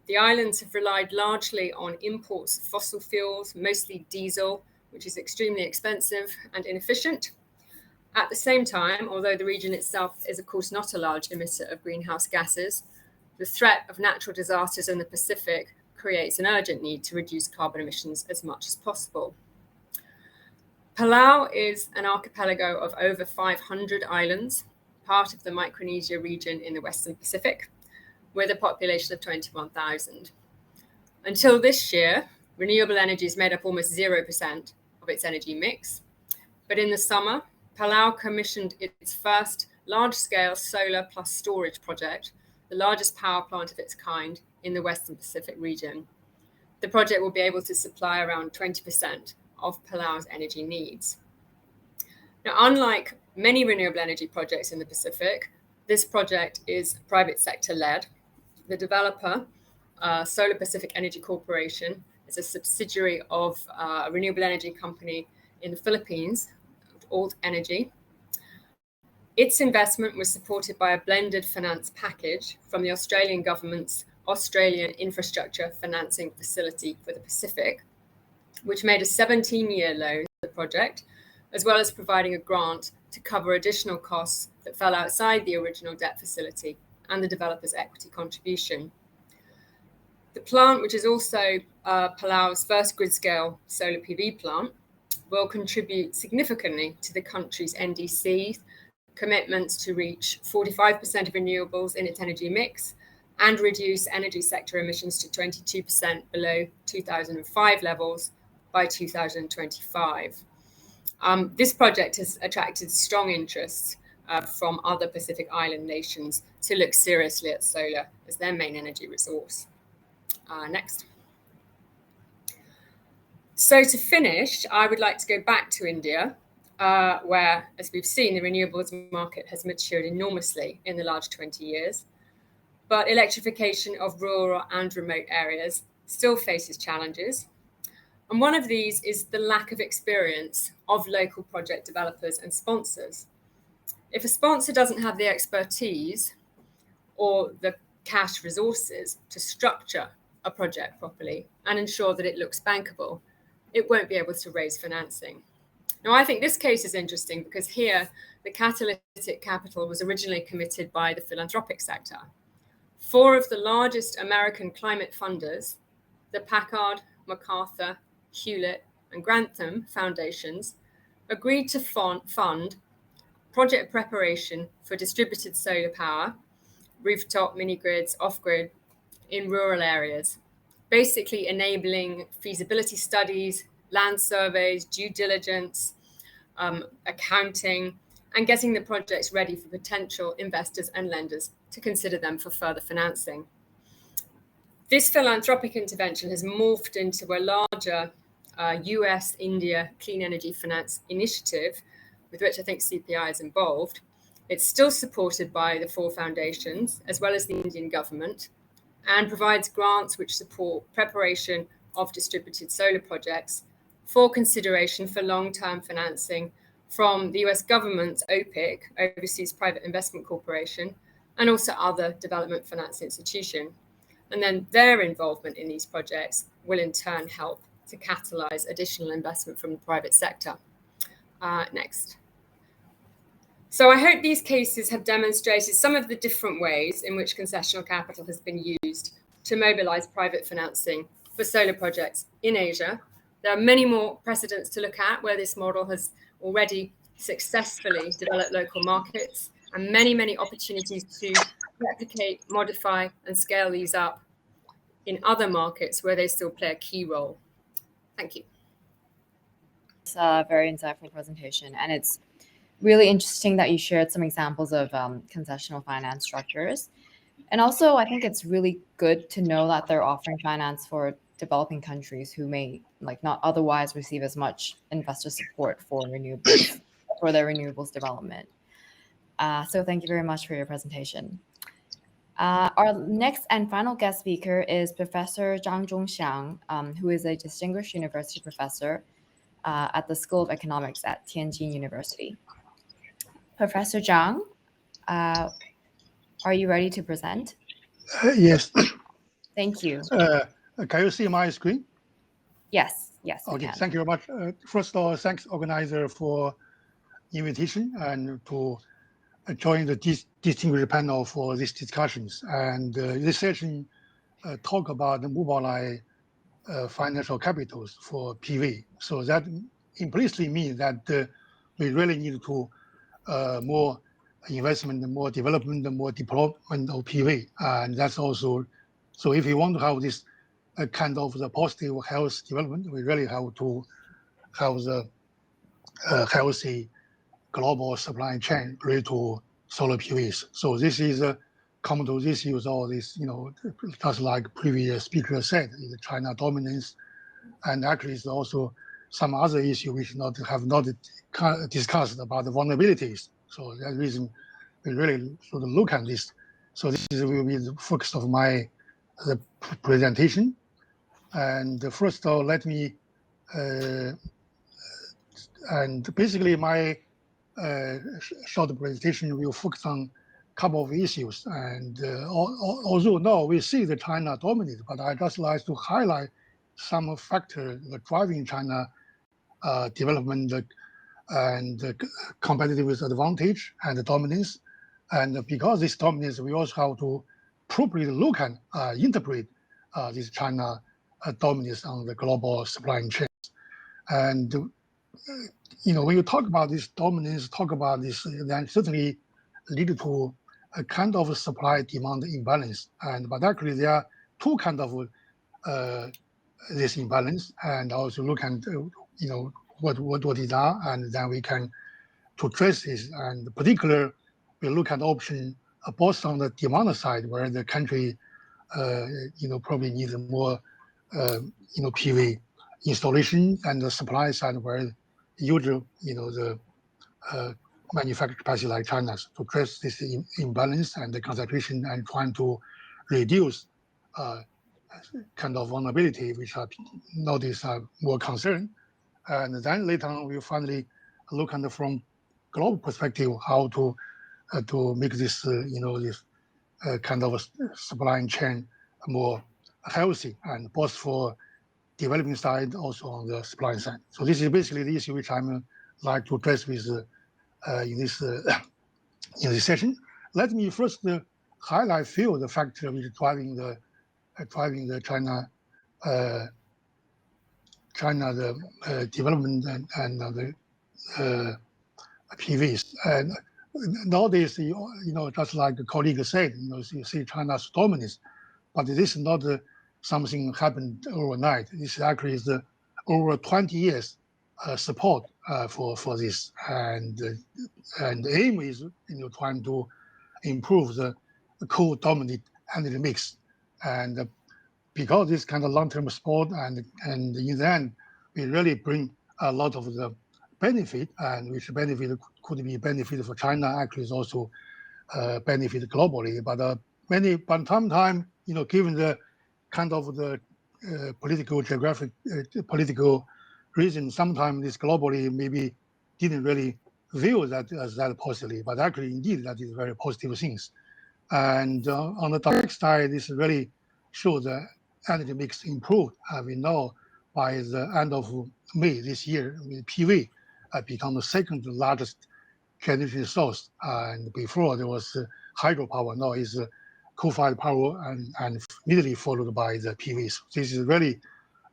Speaker 4: The islands have relied largely on imports of fossil fuels, mostly diesel, which is extremely expensive and inefficient. At the same time, although the region itself is of course not a large emitter of greenhouse gases, the threat of natural disasters in the Pacific creates an urgent need to reduce carbon emissions as much as possible. Palau is an archipelago of over 500 islands, part of the Micronesia region in the Western Pacific, with a population of 21,000. Until this year, renewable energies made up almost 0% of its energy mix. But in the summer, Palau commissioned its first large-scale solar plus storage project, the largest power plant of its kind in the Western Pacific region. The project will be able to supply around 20% of Palau's energy needs. Now, unlike many renewable energy projects in the Pacific, this project is private sector led. The developer, Solar Pacific Energy Corporation, is a subsidiary of a renewable energy company in the Philippines, Alt Energy. Its investment was supported by a blended finance package from the Australian government's Australian Infrastructure Financing Facility for the Pacific, which made a 17-year loan for the project, as well as providing a grant to cover additional costs that fell outside the original debt facility and the developer's equity contribution. The plant, which is also Palau's first grid-scale solar PV plant, will contribute significantly to the country's NDC commitments to reach 45% of renewables in its energy mix and reduce energy sector emissions to 22% below 2005 levels by 2025. This project has attracted strong interest from other Pacific Island nations to look seriously at solar as their main energy resource. Next. So to finish, I would like to go back to India, where, as we've seen, the renewables market has matured enormously in the last 20 years. But electrification of rural and remote areas still faces challenges. And one of these is the lack of experience of local project developers and sponsors. If a sponsor doesn't have the expertise or the cash resources to structure a project properly and ensure that it looks bankable, it won't be able to raise financing. Now, I think this case is interesting because here the catalytic capital was originally committed by the philanthropic sector. 4 of the largest American climate funders, the Packard, MacArthur, Hewlett, and Grantham foundations, agreed to fund project preparation for distributed solar power, rooftop, mini-grids, off-grid in rural areas, basically enabling feasibility studies, land surveys, due diligence, accounting, and getting the projects ready for potential investors and lenders to consider them for further financing. This philanthropic intervention has morphed into a larger US-India clean energy finance initiative, with which I think CPI is involved. It's still supported by the 4 foundations, as well as the Indian government, and provides grants which support preparation of distributed solar projects for consideration for long-term financing from the US government's OPIC, Overseas Private Investment Corporation, and also other development finance institutions. And then their involvement in these projects will in turn help to catalyze additional investment from the private sector. Next. So I hope these cases have demonstrated some of the different ways in which concessional capital has been used to mobilize private financing for solar projects in Asia. There are many more precedents to look at where this model has already successfully developed local markets, and many, many opportunities to replicate, modify, and scale these up in other markets where they still play a key role. Thank you.
Speaker 1: It's a very insightful presentation, and it's really interesting that you shared some examples of concessional finance structures. And also, I think it's really good to know that they're offering finance for developing countries who may not otherwise receive as much investor support for renewables, for their renewables development. So thank you very much for your presentation. Our next and final guest speaker is Professor Zhang Zhongxiang, who is a distinguished university professor at the School of Economics at Tianjin University. Professor Zhang, are you ready to present?
Speaker 5: Yes.
Speaker 1: Thank you.
Speaker 5: Can you see my screen?
Speaker 1: Yes,
Speaker 5: Okay, thank you very much. First of all, thanks Organiser for invitation and to join the distinguished panel for these discussions. And this session talk about the mobilize financial capitals for PV. So that implicitly means that we really need to more investment, more development, more deployment of PV. And that's also, so if you want to have this kind of the positive health development, we really have to have the healthy global supply chain related to solar PVs. So this is come to this use all this, just like previous speaker said, is China dominance, and actually it's also some other issue which have not discussed about the vulnerabilities. So that reason we really should look at this. So this will be the focus of my presentation. And first of all, let me and basically my short presentation will focus on a couple of issues. And although now we see the China dominate, but I just like to highlight some factors driving China development and competitive advantage and dominance. And because this dominance, we also have to properly look and interpret this China dominance on the global supply chains. And when you talk about this dominance, talk about this, then certainly lead to a kind of supply-demand imbalance. But actually, there are two kinds of this imbalance, and also look at what is that, and then we can to trace this. And particular, we look at option both on the demand side, where the country probably needs more PV installation, and the supply side where usually the manufacturing capacity like China's to address this imbalance and the concentration and trying to reduce kind of vulnerability, which are noticed are more concerned. And then later on, we finally look at from global perspective how to make this this kind of supply chain more healthy, and both for developing side, also on the supply side. So this is basically the issue which I'm like to address with in this session. Let me first highlight few of the factors which are driving the China the development and the PVs. And nowadays, just like the colleague said, you see China's dominance, but this is not something happened overnight. This actually is over 20 years support for this, and the aim is trying to improve the coal-dominant energy mix, and because this kind of long-term support, and in the end, we really bring a lot of the benefit, and which benefit could be benefit for China. Actually, is also benefit globally. But sometimes, given the kind of the political, geographic, political reason, sometimes this globally maybe didn't really view that as that positively. But actually, indeed, that is very positive things. And on the direct side, this really shows the energy mix improved. We know by the end of May this year, PV become the second largest generation source. And before there was hydropower, now is coal-fired power, and immediately followed by the PVs. This is really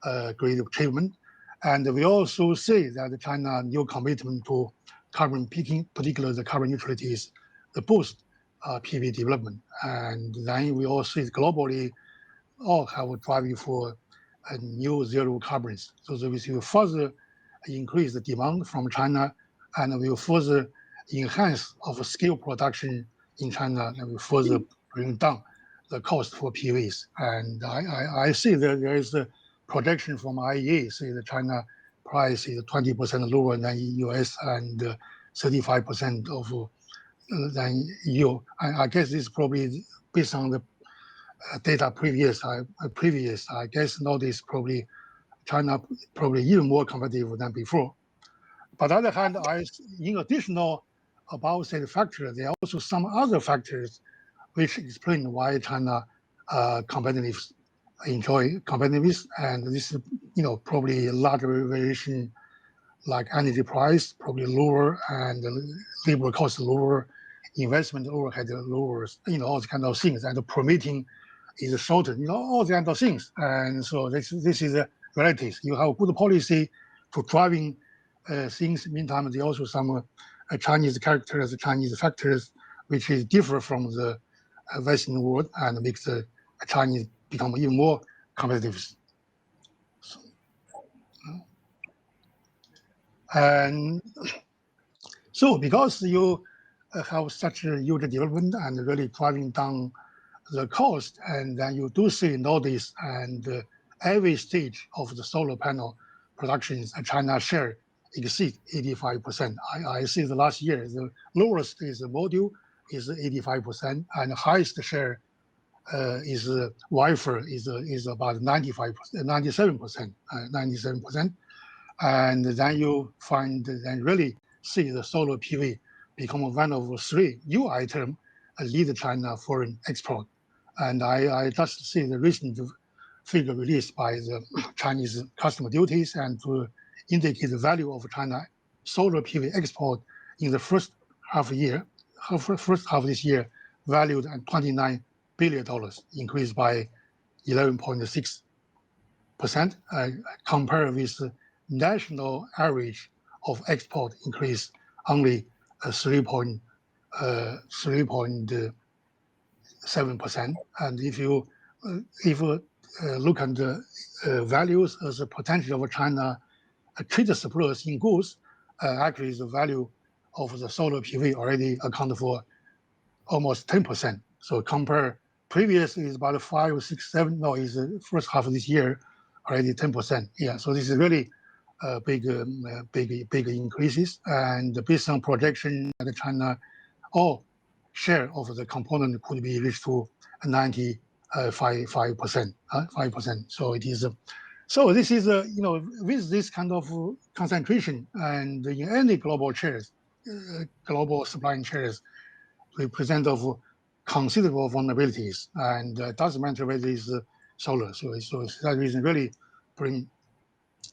Speaker 5: a great achievement. And we also see that China new commitment to carbon peaking, particularly the carbon neutrality, is the boost PV development. And then we all see globally all have a driving for a new zero carbons. So we will further increase the demand from China, and we will further enhance of scale production in China, and we further bring down the cost for PVs. And I see that there is a projection from IEA, say the China price is 20% lower than US and 35% of than EU. I guess this is probably based on the data previous. I guess nowadays probably China probably even more competitive than before. But on the other hand, in additional about say the factor, there are also some other factors which explain why China enjoy competitiveness, and this is probably a larger variation like energy price probably lower, and labor cost lower, investment overhead lower, all these kind of things, and the permitting is shorter, all the kind of things. And so this is the realities. You have good policy to driving things. Meantime, there are also some Chinese characters, Chinese factors, which is different from the Western world and makes the Chinese become even more competitive. And so because you have such a huge development and really driving down the cost, and then you do see nowadays, and every stage of the solar panel productions, China share exceed 85%. I see the last year, the lowest is the module is 85%, and the highest share is wafer is about 97%. And then you find and really see the solar PV become one of three new items lead China foreign export. And I just see the recent figure released by the Chinese customer duties, and to indicate the value of China solar PV export in the first half of this year, valued at $29 billion, increased by 11.6%, compared with the national average of export increase only 3.7%. And if you look at the values as a potential of China trade surplus in goods, actually the value of the solar PV already accounted for almost 10%. So compare previous is about 5, 6, 7. No, is the first half of this year already 10%. Yeah, so this is really big increases. And based on projection, that China all share of the component could be reached to 95%. 5%. So it is. So this is with this kind of concentration, and in any global shares, global supply chains represent of considerable vulnerabilities, and doesn't matter whether it's solar. So that reason really bring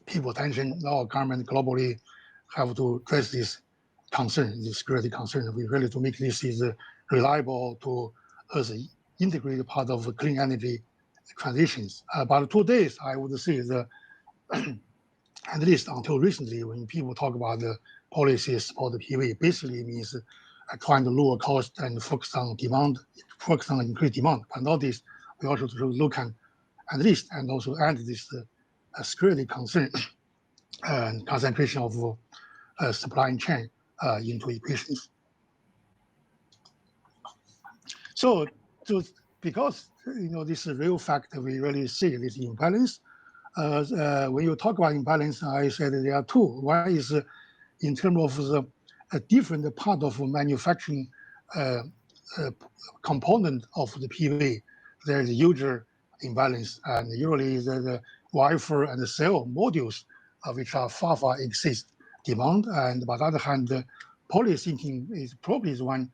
Speaker 5: people attention. Our government globally have to address this concern, this security concern. We really to make this is reliable to as an integrated part of clean energy transitions. About 2 days, I would say the at least until recently, when people talk about the policies for the PV, basically means trying to lower cost and focus on demand, focus on increased demand. But nowadays, we also look at least and also add this security concern and concentration of supply chain into equations. So because this is a real fact, we really see this imbalance. When you talk about imbalance, I said there are two. One is in terms of the different part of manufacturing component of the PV. There is a huge imbalance, and usually the wafer and the cell modules, which are far exceed demand. And on the other hand, the polysilicon is probably one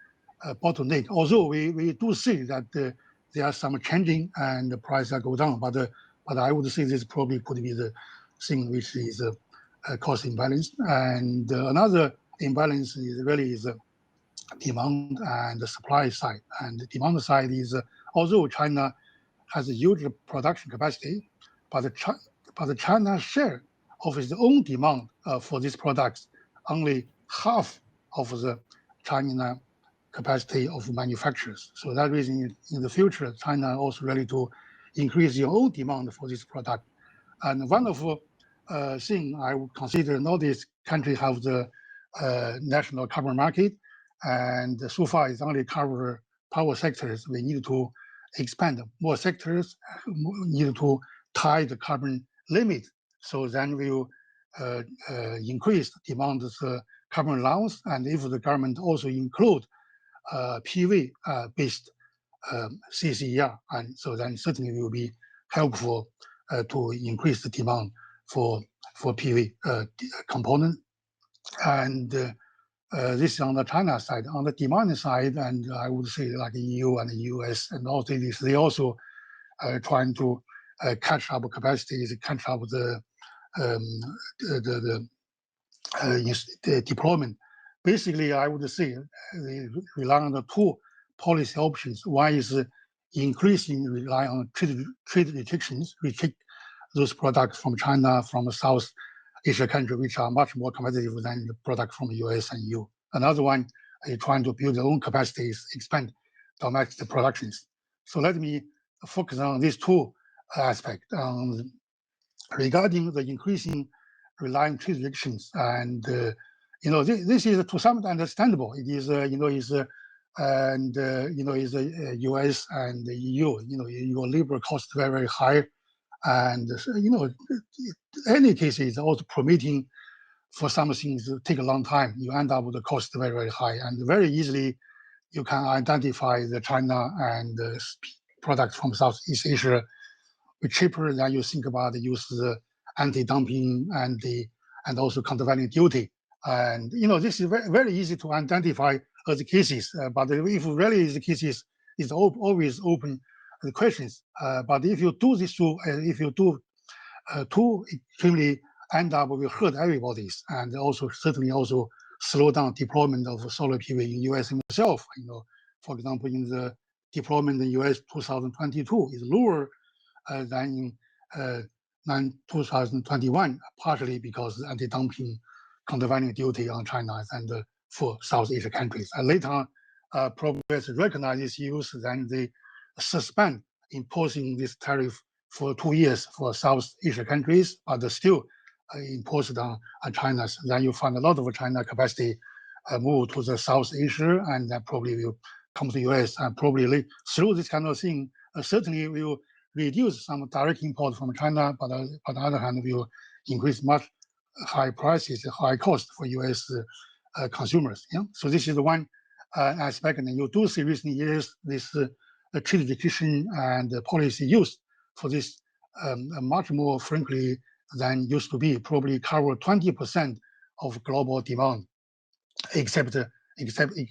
Speaker 5: bottleneck. Although we do see that there are some changing and the price go down, but I would say this probably could be the thing which is cost imbalance. And another imbalance is really demand and the supply side. And the demand side is although China has a huge production capacity, but the China share of its own demand for these products only half of the China capacity of manufacturers. So that reason in the future, China also ready to increase their own demand for this product. And one of thing I would consider now this country have the national carbon market, and so far it's only cover power sectors. We need to expand more sectors, need to tie the carbon limit. So then we'll increase the demand of the carbon allowance, and if the government also include PV based CCER, and so then certainly will be helpful to increase the demand for PV component. And this is on the China side. On the demand side, and I would say like the EU and the US and all these, they also trying to catch up capacities, catch up the deployment. Basically, I would say they rely on the two policy options. One is increasing rely on trade restrictions, restrict those products from China, from South Asia countries, which are much more competitive than the product from the US and EU. Another one is trying to build their own capacities, expand domestic productions. So let me focus on these two aspects. Regarding the increasing reliance trade restrictions, and this is to some extent understandable. It is is US and the EU. Your labor cost very high, and any case is also permitting for some things to take a long time. You end up with the cost very high, and very easily you can identify the China and the products from Southeast Asia which cheaper than you think about the use the anti-dumping and also countervailing duty. And this is very easy to identify as the cases. But if really is the cases, it's always open the questions. But if you do this if you do too extremely, end up will hurt everybody's, and also certainly also slow down deployment of solar PV in US itself. For example, in the deployment in US 2022 is lower than in 2021, partially because the anti-dumping countervailing duty on China and for South Asia countries. And later on, progress recognize these issues, then they suspend imposing this tariff for 2 years for South Asia countries, but still imposed on China. Then you find a lot of China capacity move to the South Asia, and that probably will come to the US, and probably through this kind of thing, certainly will reduce some direct import from China, but on the other hand, will increase much high prices, high cost for US consumers. So this is the one aspect, and you do see recent years this trade restriction and policy used for this much more frankly than used to be, probably cover 20% of global demand, except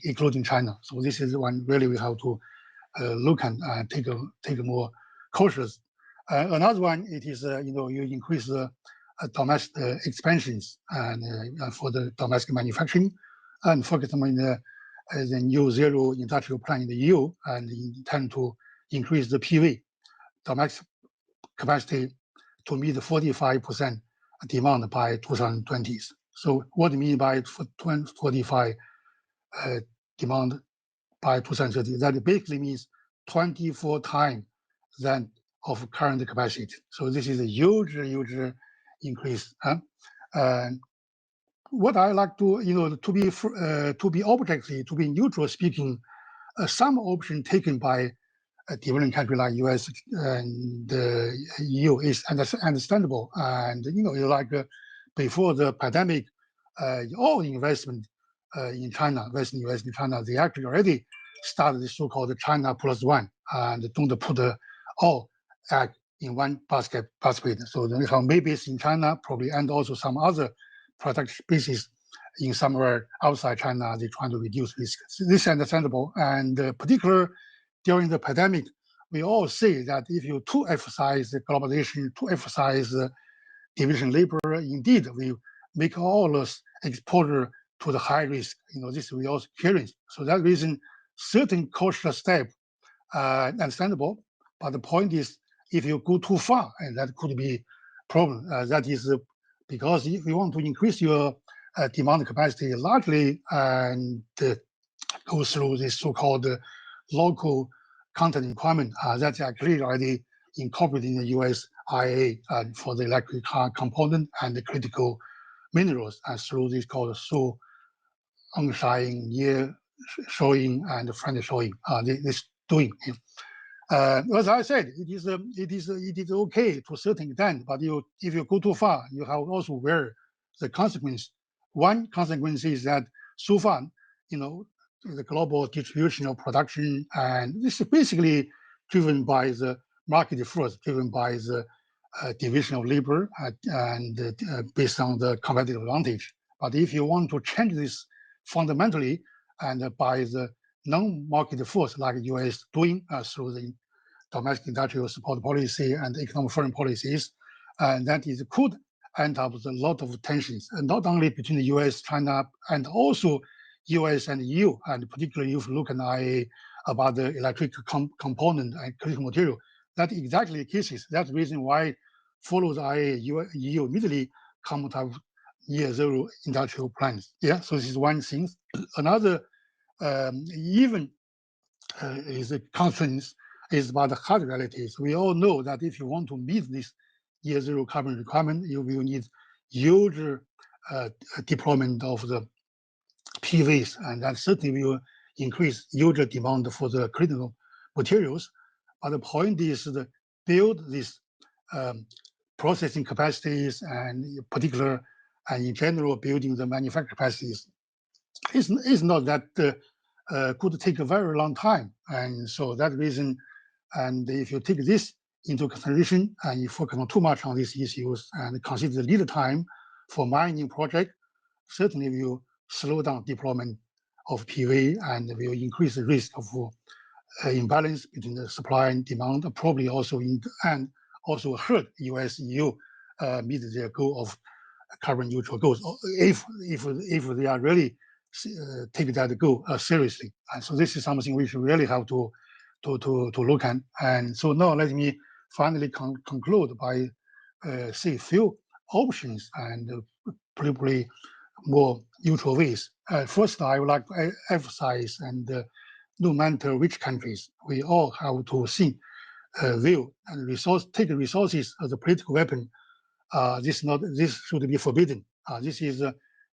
Speaker 5: including China. So this is one really we have to look and take a more cautious. Another one, it is you increase the domestic expansions and for the domestic manufacturing, and focus on the new zero industrial plan in the EU, and intend to increase the PV domestic capacity to meet the 45% demand by 2020s. So what do you mean by 2045 demand by 2030? That basically means 24 times that of current capacity. So this is a huge increase. What I like to, to be objectively, to be neutral speaking, some option taken by a developing country like US and the EU is understandable. And like before the pandemic, all investment in China, Western US in China, they actually already started the so-called China Plus One, and don't put all egg in one basket. So they have maybe in China probably, and also some other product species in somewhere outside China, they're trying to reduce risk. So this is understandable, and particular during the pandemic, we all see that if you too emphasize the globalization, too emphasize division labor, indeed we make all us exposure to the high risk. This we all experience. So that reason, certain cautious step understandable, but the point is, if you go too far, and that could be problem. That is because if you want to increase your demand capacity largely and go through this so-called local content requirement, that's actually already incorporated in the US IA for the electric car component and the critical minerals through this called so on-showing, near showing, and front showing. This doing. As I said, it is okay to a certain extent, but if you go too far, you have also where the consequence. One consequence is that so far, the global distribution of production, and this is basically driven by the market force, driven by the division of labor and based on the competitive advantage. But if you want to change this fundamentally and by the non-market force like the US doing through the domestic industrial support policy and economic foreign policies, and that is could end up with a lot of tensions, and not only between the US, China, and also US and EU, and particularly if you look at IA about the electric component and critical material, that exactly the cases. That's the reason why follows IA, EU immediately come to have near zero industrial plans. Yeah, so this is one thing. Another even is a constraints is about the hard realities. We all know that if you want to meet this near zero carbon requirement, you will need huge deployment of the PVs, and that certainly will increase huge demand for the critical materials. But the point is to build these processing capacities, and particular and in general building the manufacturing capacities is not that could take a very long time. And so that reason, and if you take this into consideration and you focus on too much on these issues and consider the lead time for mining project, certainly will slow down deployment of PV and will increase the risk of imbalance between the supply and demand, probably also and also hurt US EU meet their goal of carbon neutral goals if they are really take that goal seriously. And so this is something we should really have to look at. And so now let me finally conclude by say a few options and probably more neutral ways. First, I would like to emphasize, and no matter which countries, we all have to see, view, and take resources as a political weapon. This should be forbidden. This is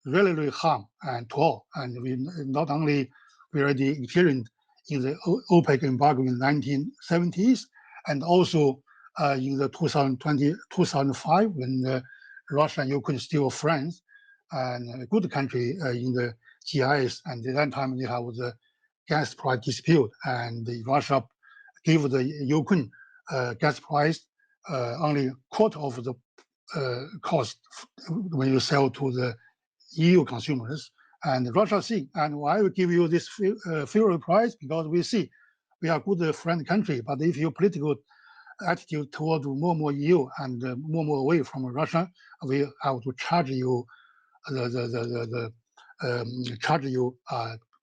Speaker 5: really harm to all. And we not only we already experienced in the OPEC embargo in the 1970s, and also in the 2005 when Russia and Ukraine still friends and a good country in the GIs, and at that time they have the gas price dispute, and Russia gave the Ukraine gas price only quarter of the cost when you sell to the EU consumers. And Russia see, and why we give you this fuel price? Because we see we are good friend country, but if your political attitude toward more EU and more away from Russia, we have to charge you charge you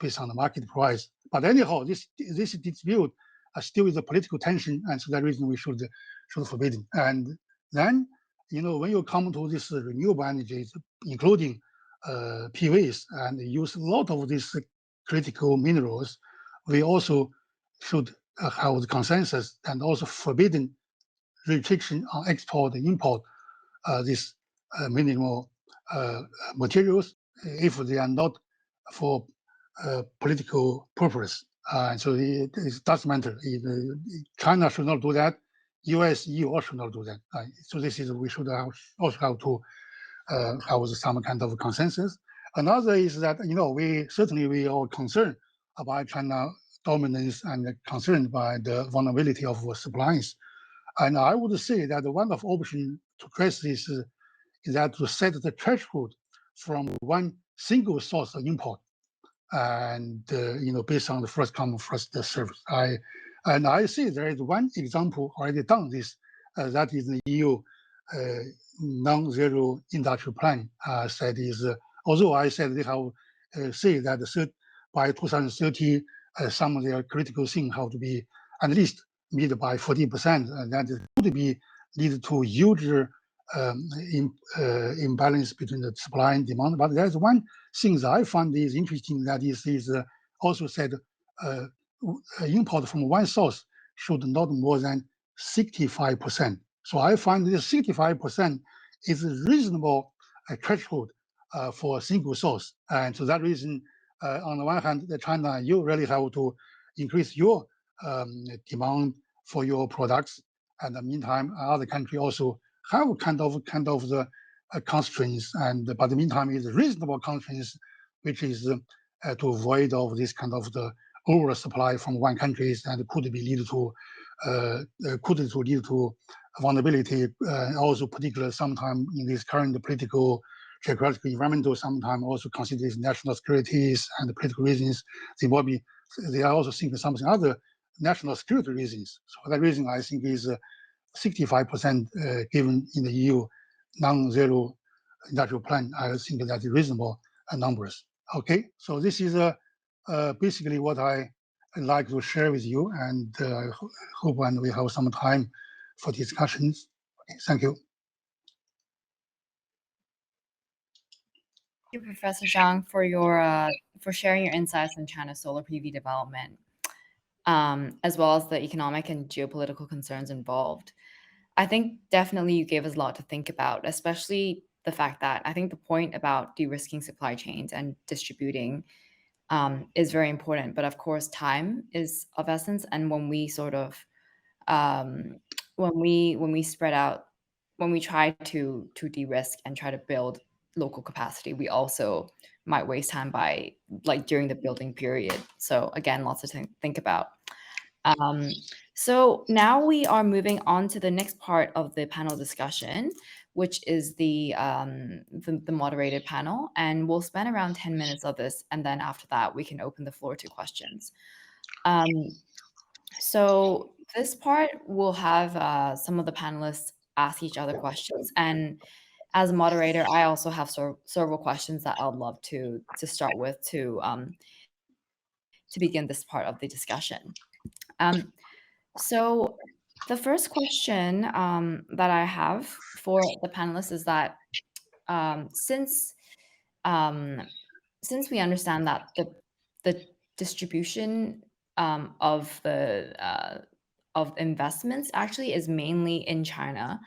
Speaker 5: based on the market price. But anyhow, this dispute still is a political tension, and so that reason we should forbid it. And then when you come to this renewable energies, including PVs, and use a lot of these critical minerals, we also should have the consensus and also forbidden restriction on export and import these minimal materials if they are not for political purpose. So it doesn't matter. China should not do that. US, EU also should not do that. So this is we should also have to have some kind of consensus. Another is that we are concerned about China dominance and concerned by the vulnerability of supplies. And I would say that one of the options to address this is that to set the threshold from one single source of import, and based on the first come first served. I see there is one example already done this. That is the EU non-zero industrial plan. Said is although I said they have say that by 2030 some of their critical things have to be at least met by 40%, and that would be lead to huge imbalance between the supply and demand. But there's one thing that I find is interesting, that is also said import from one source should not more than 65%. So I find this 65% is a reasonable threshold for a single source. And so that reason, on the one hand, China, you really have to increase your demand for your products. And in the meantime, other countries also have kind of the constraints, but in the meantime is reasonable constraints, which is to avoid of this kind of the oversupply from one country, and could lead to vulnerability. Also, particularly sometime in this current political, geographical, environmental, sometimes also consider national securities and political reasons. They are also thinking something other national security reasons. So for that reason, I think is 65% given in the EU non-zero industrial plan. I think that is reasonable numbers. Okay, so this is basically what I like to share with you, and I hope and we have some time for discussions. Okay, thank you.
Speaker 1: Thank you, Professor Zhang, for sharing your insights on China's solar PV development, as well as the economic and geopolitical concerns involved. I think definitely you gave us a lot to think about, especially the fact that I think the point about de-risking supply chains and distributing is very important. But of course, time is of essence. And when we sort of when we spread out, when we try to de-risk and try to build local capacity, we also might waste time by during the building period. So again, lots to think about. So now we are moving on to the next part of the panel discussion, which is the moderated panel, and we'll spend around 10 minutes of this, and then after that we can open the floor to questions. So this part will have some of the panelists ask each other questions, and as a moderator, I also have several questions that I'd love to start with to begin this part of the discussion. So the first question that I have for the panelists is that since we understand that the distribution of investments actually is mainly in China,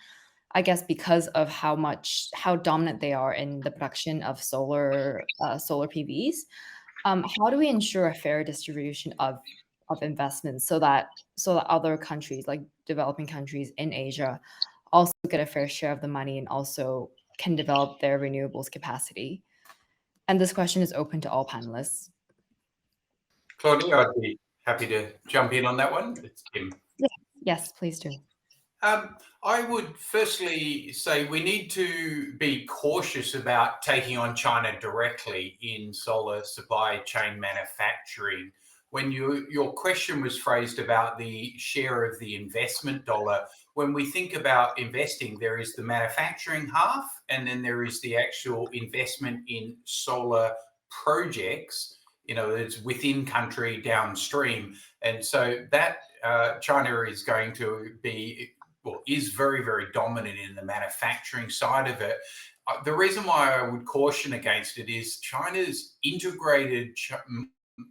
Speaker 1: I guess because of how dominant they are in the production of solar PVs. How do we ensure a fair distribution of investments so that other countries, like developing countries in Asia, also get a fair share of the money and also can develop their renewables capacity? And this question is open to all panelists.
Speaker 2: Claudia, I'd be happy to jump in on that one. It's Tim.
Speaker 1: Yes, please do.
Speaker 2: I would firstly say we need to be cautious about taking on China directly in solar supply chain manufacturing. When your question was phrased about the share of the investment dollar, when we think about investing, there is the manufacturing half, and then there is the actual investment in solar projects. It's within country, downstream. And so that China is going to be is very, very dominant in the manufacturing side of it. The reason why I would caution against it is China's integrated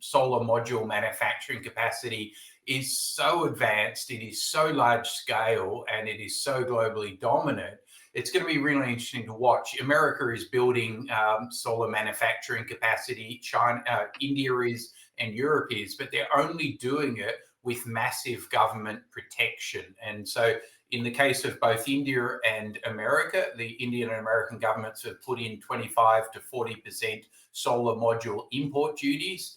Speaker 2: solar module manufacturing capacity is so advanced, it is so large scale, and it is so globally dominant. It's going to be really interesting to watch. America is building solar manufacturing capacity, China, India is, and Europe is, but they're only doing it with massive government protection. And so in the case of both India and America, the Indian and American governments have put in 25 to 40% solar module import duties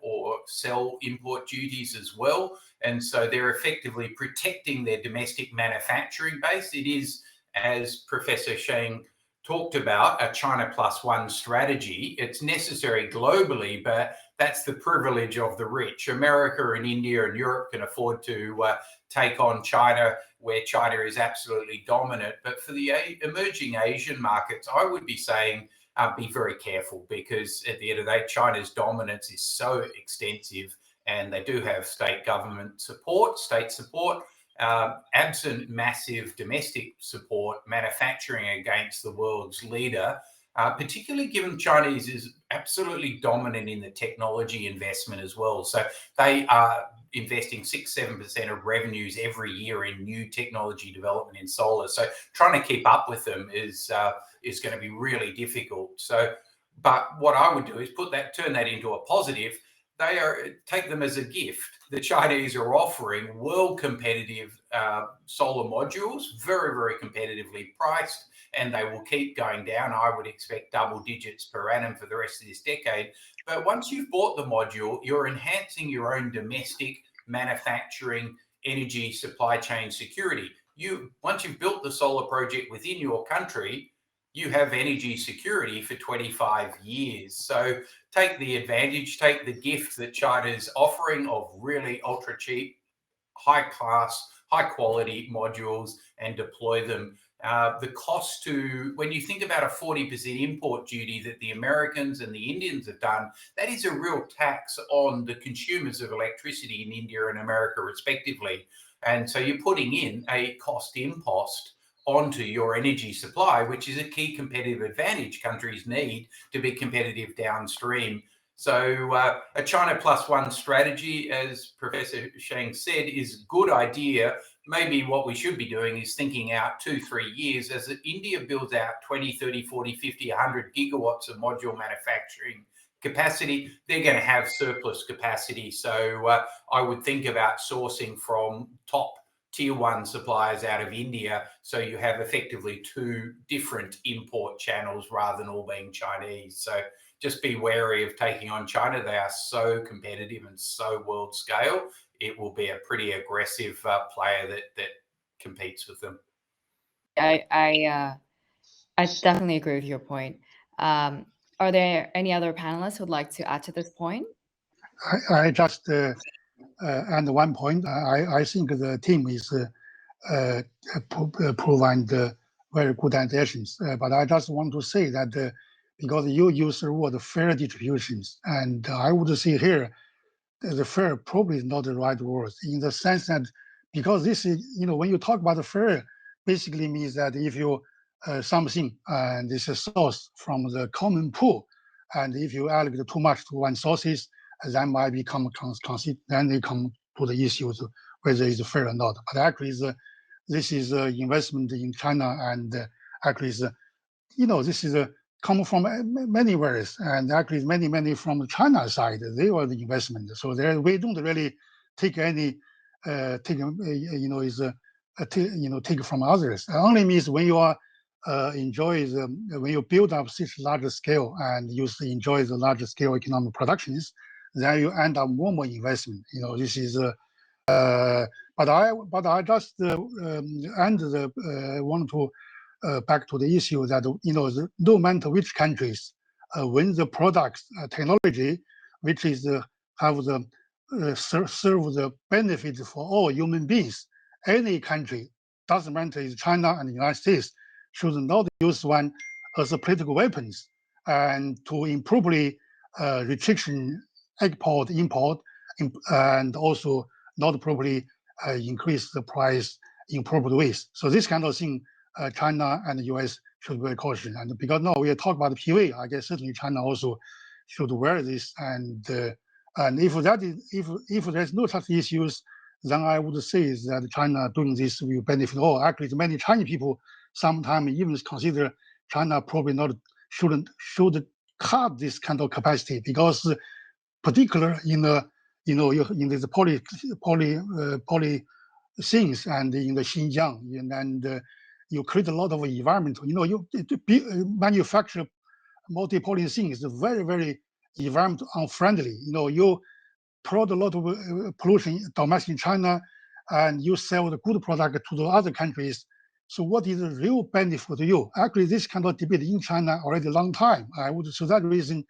Speaker 2: or cell import duties as well. And so they're effectively protecting their domestic manufacturing base. It is, as Professor Sheng talked about, a China plus one strategy. It's necessary globally, but that's the privilege of the rich. America and India and Europe can afford to take on China, where China is absolutely dominant. But for the emerging Asian markets, I would be saying be very careful, because at the end of the day, China's dominance is so extensive, and they do have state government support, absent massive domestic support, manufacturing against the world's leader, particularly given Chinese is absolutely dominant in the technology investment as well. So they are investing 6-7% of revenues every year in new technology development in solar. So trying to keep up with them is going to be really difficult. So, but what I would do is turn that into a positive. Take them as a gift. The Chinese are offering world competitive solar modules, very, very competitively priced, and they will keep going down. I would expect double digits per annum for the rest of this decade. But once you've bought the module, you're enhancing your own domestic manufacturing energy supply chain security. Once you've built the solar project within your country, you have energy security for 25 years. So take the advantage, take the gift that China's offering of really ultra cheap, high class, high quality modules and deploy them. The cost when you think about a 40% import duty that the Americans and the Indians have done, that is a real tax on the consumers of electricity in India and America respectively. And so you're putting in a cost impost onto your energy supply, which is a key competitive advantage countries need to be competitive downstream. So a China plus one strategy, as Professor Sheng said, is a good idea. Maybe what we should be doing is thinking out 2-3 years as India builds out 20, 30, 40, 50, 100 gigawatts of module manufacturing capacity. They're going to have surplus capacity. So I would think about sourcing from top tier one suppliers out of India, so you have effectively two different import channels rather than all being Chinese. So just be wary of taking on China. They are so competitive and so world scale. It will be a pretty aggressive player that competes with them.
Speaker 1: I definitely agree with your point. Are there any other panelists who'd like to add to this point?
Speaker 5: I just add one point. I think the team is provide very good additions. But I just want to say that because you use the word fair distributions, and I would say here the fair probably is not the right word, in the sense that because this is, when you talk about the fair, basically means that if you something and this is sourced from the common pool, and if you allocate too much to one sources, that might become then they come to the issues whether it's fair or not. But actually, this is investment in China, and actually, this is come from many areas, and actually many from the China side. They were the investment, so there we don't really take any take from others. It only means when you are when you build up such large scale and you enjoy the large scale economic productions, then you end up more investment. This is but I just want to back to the issue that no matter which countries, when the products technology, which is have the serve the benefit for all human beings, any country, doesn't matter is China and the United States, should not use one as a political weapons and to improperly restriction export, import, and also not properly increase the price improper ways. So this kind of thing, China and the US should be very cautious. And because now we are talking about the PV, I guess certainly China also should wear this. And if there's no such issues, then I would say is that China doing this will benefit all. Actually, many Chinese people sometimes even consider China probably should cut this kind of capacity, because particular in the in this poly things and in the Xinjiang, and you create a lot of environmental. You manufacture multi-poly things is very, very environmental unfriendly. You produce a lot of pollution domestic in China, and you sell the good product to the other countries. So what is the real benefit to you? Actually, this kind of debate in China already a long time. So that reason,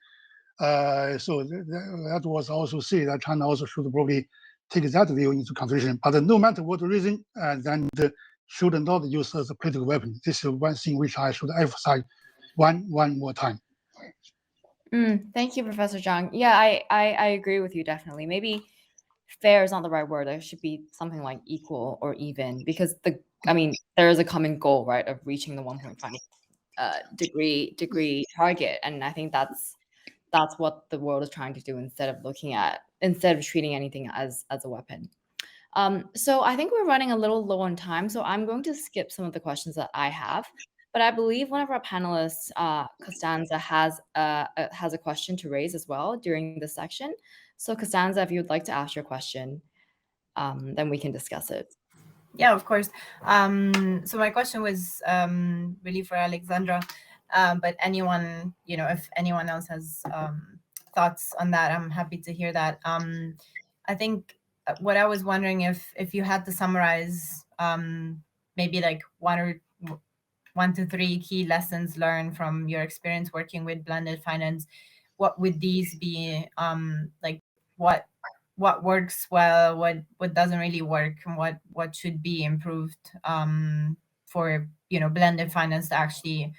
Speaker 5: that was also say that China also should probably take that view into consideration. But no matter what the reason, then should not use as a political weapon. This is one thing which I should emphasize one more time.
Speaker 1: Thank you, Professor Zhang. Yeah, I agree with you definitely. Maybe fair is not the right word. There should be something like equal or even, because there is a common goal, right, of reaching the 1.5 degree target, and I think that's what the world is trying to do instead of treating anything as a weapon. So I think we're running a little low on time, so I'm going to skip some of the questions that I have. But I believe one of our panelists, Costanza, has a question to raise as well during this section. So Costanza, if you would like to ask your question, then we can discuss it.
Speaker 3: Yeah, of course. So my question was really for Alexandra, but anyone, if anyone else has thoughts on that, I'm happy to hear that. I think what I was wondering, if you had to summarize maybe like one to three key lessons learned from your experience working with blended finance, what would these be? Like what works well, what doesn't really work, and what should be improved for blended finance to actually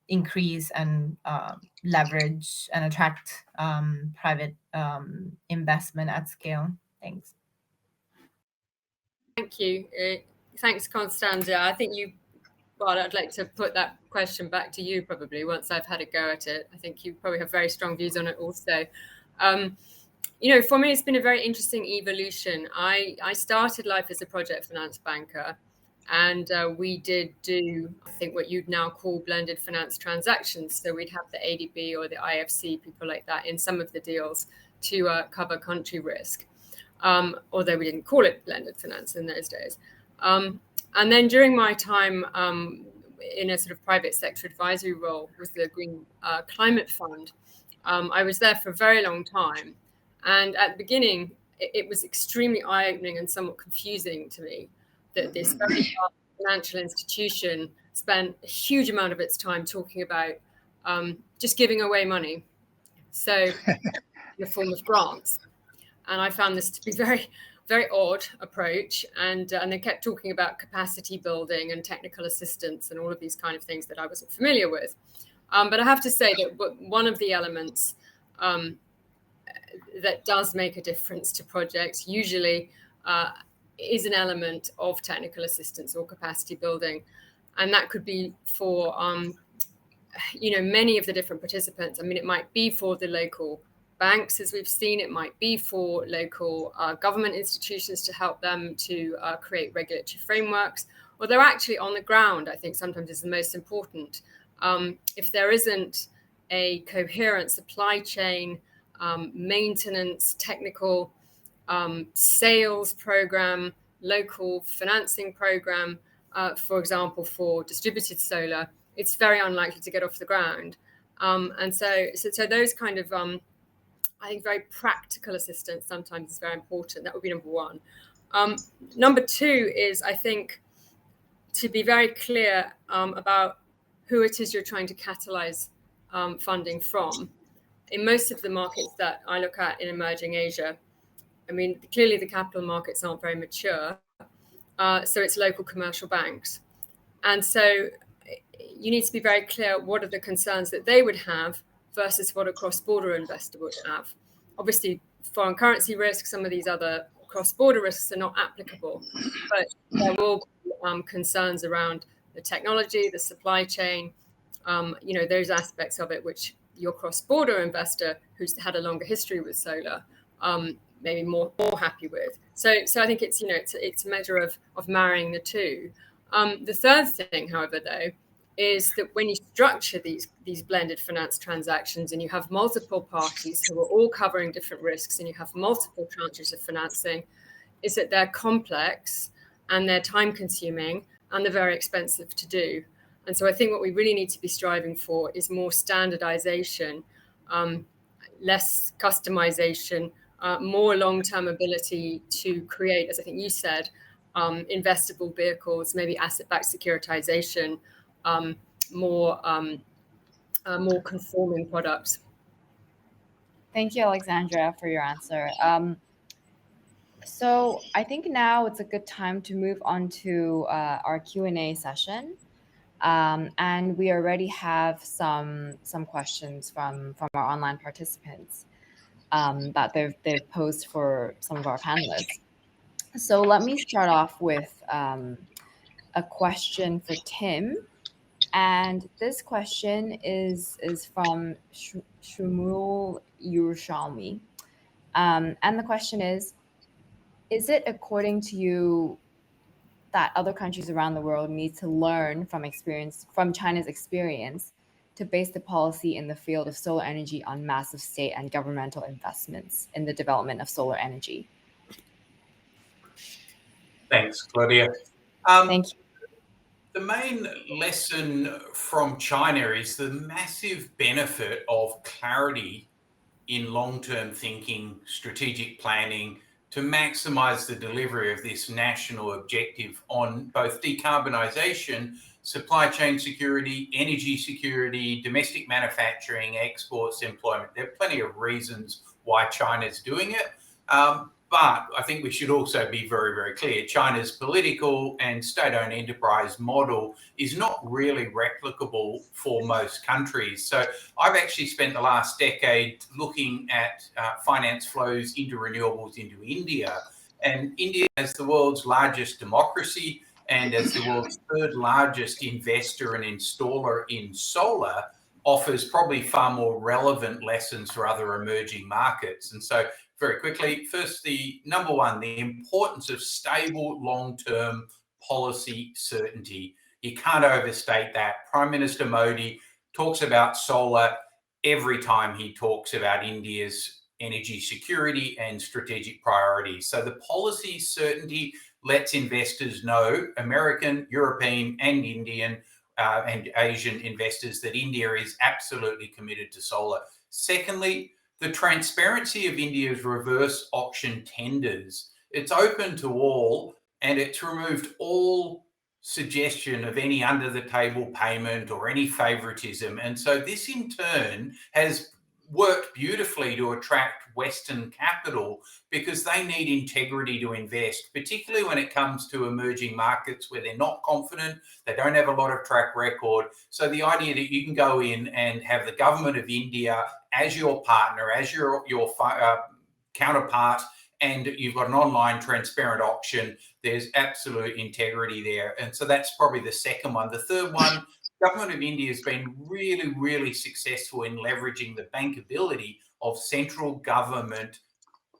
Speaker 3: increase and leverage and attract private investment at scale. Thanks.
Speaker 4: Thank you. Thanks, Constanza. I think I'd like to put that question back to you probably once I've had a go at it. I think you probably have very strong views on it also. For me, it's been a very interesting evolution. I started life as a project finance banker, and we did do, I think, what you'd now call blended finance transactions. So we'd have the ADB or the IFC, people like that, in some of the deals to cover country risk, although we didn't call it blended finance in those days. And then during my time in a sort of private sector advisory role with the Green Climate Fund, I was there for a very long time. And at the beginning, it was extremely eye-opening and somewhat confusing to me that this very large financial institution spent a huge amount of its time talking about just giving away money, so in the form of grants. And I found this to be very, very odd approach. And they kept talking about capacity building and technical assistance and all of these kind of things that I wasn't familiar with. But I have to say that one of the elements that does make a difference to projects usually is an element of technical assistance or capacity building. And that could be for, many of the different participants. I mean, it might be for the local banks, as we've seen. It might be for local government institutions to help them to create regulatory frameworks. Although actually on the ground, I think sometimes is the most important. If there isn't a coherent supply chain, maintenance, technical sales program, local financing program, for example, for distributed solar, it's very unlikely to get off the ground. And so those kind of, I think, very practical assistance sometimes is very important. That would be number one. Number two is, I think, to be very clear about who it is you're trying to catalyze funding from. In most of the markets that I look at in emerging Asia, I mean, clearly the capital markets aren't very mature. So it's local commercial banks. And so you need to be very clear what are the concerns that they would have versus what a cross-border investor would have. Obviously, foreign currency risk, some of these other cross-border risks are not applicable. But there will be concerns around the technology, the supply chain, those aspects of it which your cross-border investor who's had a longer history with solar maybe more happy with. So I think it's a measure of marrying the two. The third thing, however, though, is that when you structure these blended finance transactions and you have multiple parties who are all covering different risks and you have multiple tranches of financing, is that they're complex and they're time consuming and they're very expensive to do. And so I think what we really need to be striving for is more standardization, less customization, more long-term ability to create, as I think you said, investable vehicles, maybe asset-backed securitization, more conforming products.
Speaker 1: Thank you, Alexandra, for your answer. So I think now it's a good time to move on to our Q&A session. And we already have some questions from our online participants that they've posed for some of our panelists. So let me start off with a question for Tim. And this question is from Shmuel Yerushalmi. And the question is it according to you that other countries around the world need to learn from China's experience to base the policy in the field of solar energy on massive state and governmental investments in the development of solar energy?
Speaker 2: Thanks, Claudia.
Speaker 1: Thank you.
Speaker 2: The main lesson from China is the massive benefit of clarity in long-term thinking, strategic planning, to maximize the delivery of this national objective on both decarbonisation, supply chain security, energy security, domestic manufacturing, exports, employment. There are plenty of reasons why China's doing it. But I think we should also be very, very clear. China's political and state-owned enterprise model is not really replicable for most countries. So I've actually spent the last decade looking at finance flows into renewables into India. And India, as the world's largest democracy and as the world's third largest investor and installer in solar, offers probably far more relevant lessons for other emerging markets. And so very quickly, first, the number one, the importance of stable long-term policy certainty. You can't overstate that. Prime Minister Modi talks about solar every time he talks about India's energy security and strategic priorities. So the policy certainty lets investors know, American, European and Indian and Asian investors, that India is absolutely committed to solar. Secondly, the transparency of India's reverse auction tenders. It's open to all, and it's removed all suggestion of any under-the-table payment or any favoritism. And so this in turn has worked beautifully to attract Western capital, because they need integrity to invest, particularly when it comes to emerging markets where they're not confident, they don't have a lot of track record. So the idea that you can go in and have the government of India as your partner, as your counterpart, and you've got an online transparent auction, there's absolute integrity there. And so that's probably the second one. The third one, government of India has been really, really successful in leveraging the bankability of central government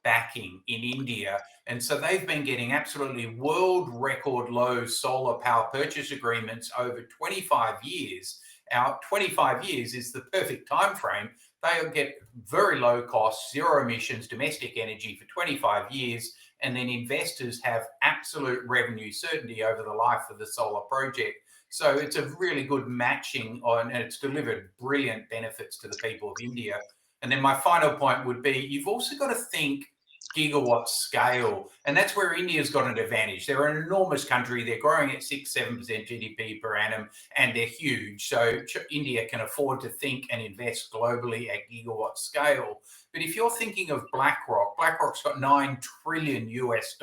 Speaker 2: backing in India. And so they've been getting absolutely world record low solar power purchase agreements over 25 years. Our 25 years is the perfect time frame. They'll get very low cost, zero emissions domestic energy for 25 years. And then investors have absolute revenue certainty over the life of the solar project. So it's a really good matching on, and it's delivered brilliant benefits to the people of India. And then my final point would be, you've also got to think gigawatt scale. And that's where India's got an advantage. They're an enormous country. They're growing at 6-7% GDP per annum, and they're huge. So India can afford to think and invest globally at gigawatt scale. But if you're thinking of BlackRock's got $9 trillion US.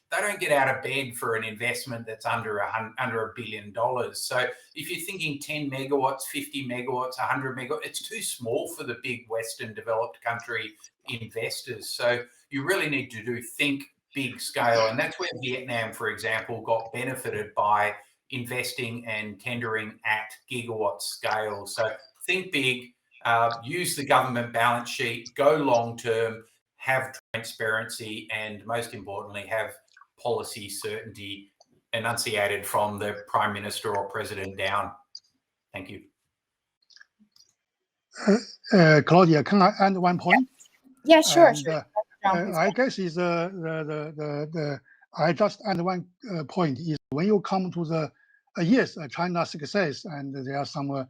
Speaker 2: They don't get out of bed for an investment that's under $1 billion. So if you're thinking 10 megawatts, 50 megawatts, 100 megawatts, it's too small for the big Western developed country investors. So you really need to think big scale. And that's where Vietnam, for example, got benefited by investing and tendering at gigawatt scale. So think big, use the government balance sheet, go long term, have transparency, and most importantly, have policy certainty enunciated from the Prime Minister or President down. Thank you.
Speaker 5: Claudia, can I add one point?
Speaker 1: Yeah, sure.
Speaker 5: I guess is I just add one point is when you come to the yes, China success, and there are some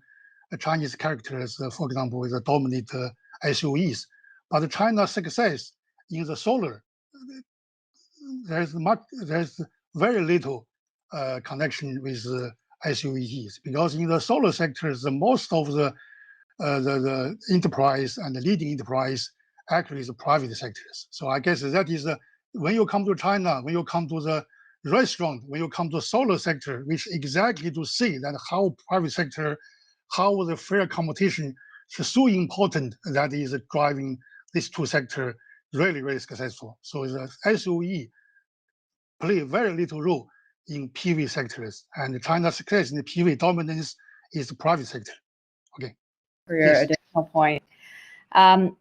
Speaker 5: Chinese characters, for example, with the dominant SOEs, but China's success in the solar, there's very little connection with SOEs, because in the solar sectors, most of the enterprise and the leading enterprise actually is the private sectors. So I guess that is when you come to China, when you come to the restaurant, when you come to the solar sector, which exactly to see that how private sector, how the fair competition is so important that is driving these two sectors really, really successful. So the SOE play very little role in PV sectors, and China's success in the PV dominance is the private sector. Okay.
Speaker 1: For your additional point.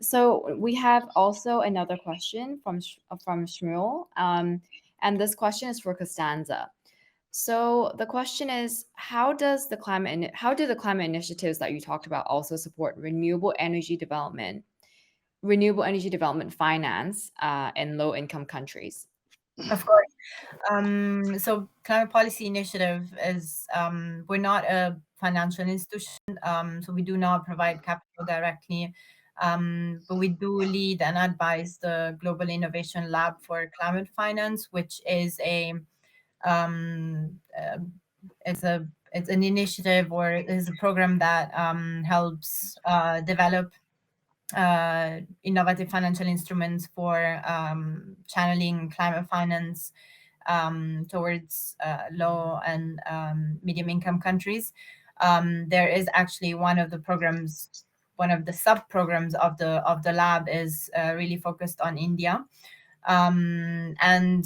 Speaker 1: So we have also another question from Shmuel, and this question is for Costanza. So the question is, how do the climate initiatives that you talked about also support renewable energy development finance in low-income countries?
Speaker 3: Of course. So climate policy initiative is, we're not a financial institution, so we do not provide capital directly, but we do lead and advise the Global Innovation Lab for Climate Finance, which is it's an initiative, or is a program that helps develop innovative financial instruments for channeling climate finance towards low and medium income countries. There is actually one of the sub-programs of the lab is really focused on India. And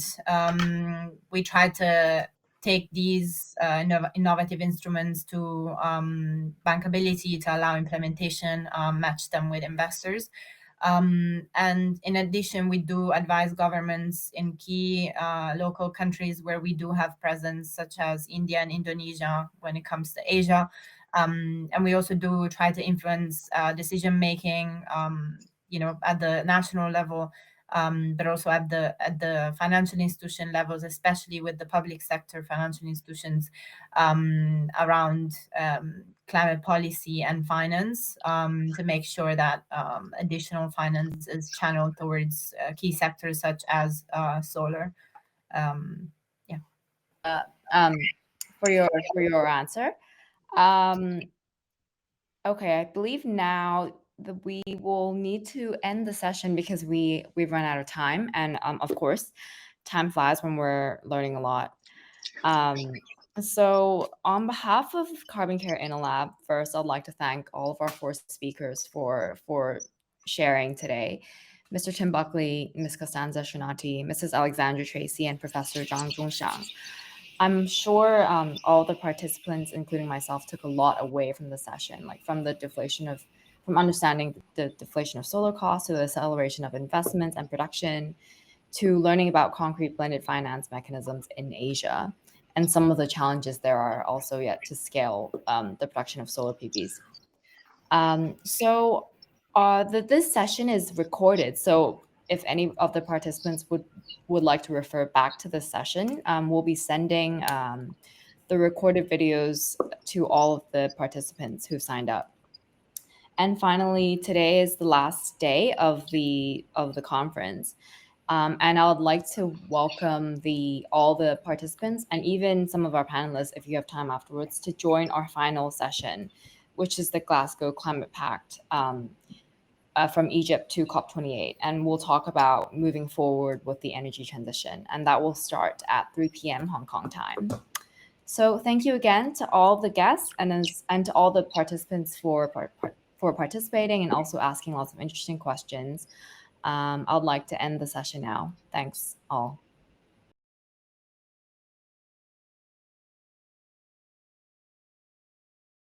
Speaker 3: we try to take these innovative instruments to bankability to allow implementation, match them with investors. And in addition, we do advise governments in key local countries where we do have presence, such as India and Indonesia when it comes to Asia. And we also do try to influence decision-making, at the national level, but also at the financial institution levels, especially with the public sector financial institutions, around climate policy and finance, to make sure that additional finance is channeled towards key sectors such as solar.
Speaker 1: For your answer. Okay, I believe now that we will need to end the session because we've run out of time, and of course, time flies when we're learning a lot. So on behalf of CarbonCare InnoLab, first I'd like to thank all of our 4 speakers for sharing today. Mr. Tim Buckley, Ms. Costanza Srinati, Mrs. Alexandra Tracy, and Professor Zhang Zhongxiang. I'm sure all the participants, including myself, took a lot away from the session, like from understanding the deflation of solar costs to the acceleration of investments and production, to learning about concrete blended finance mechanisms in Asia, and some of the challenges there are also yet to scale the production of solar PVs. This session is recorded, so if any of the participants would like to refer back to this session, we'll be sending the recorded videos to all of the participants who signed up. And finally, today is the last day of the conference. And I would like to welcome all the participants and even some of our panelists, if you have time afterwards, to join our final session, which is the Glasgow Climate Pact, from Egypt to COP28, and we'll talk about moving forward with the energy transition, and that will start at 3 p.m. Hong Kong time. So thank you again to all the guests and to all the participants for participating and also asking lots of interesting questions. I would like to end the session now. Thanks all.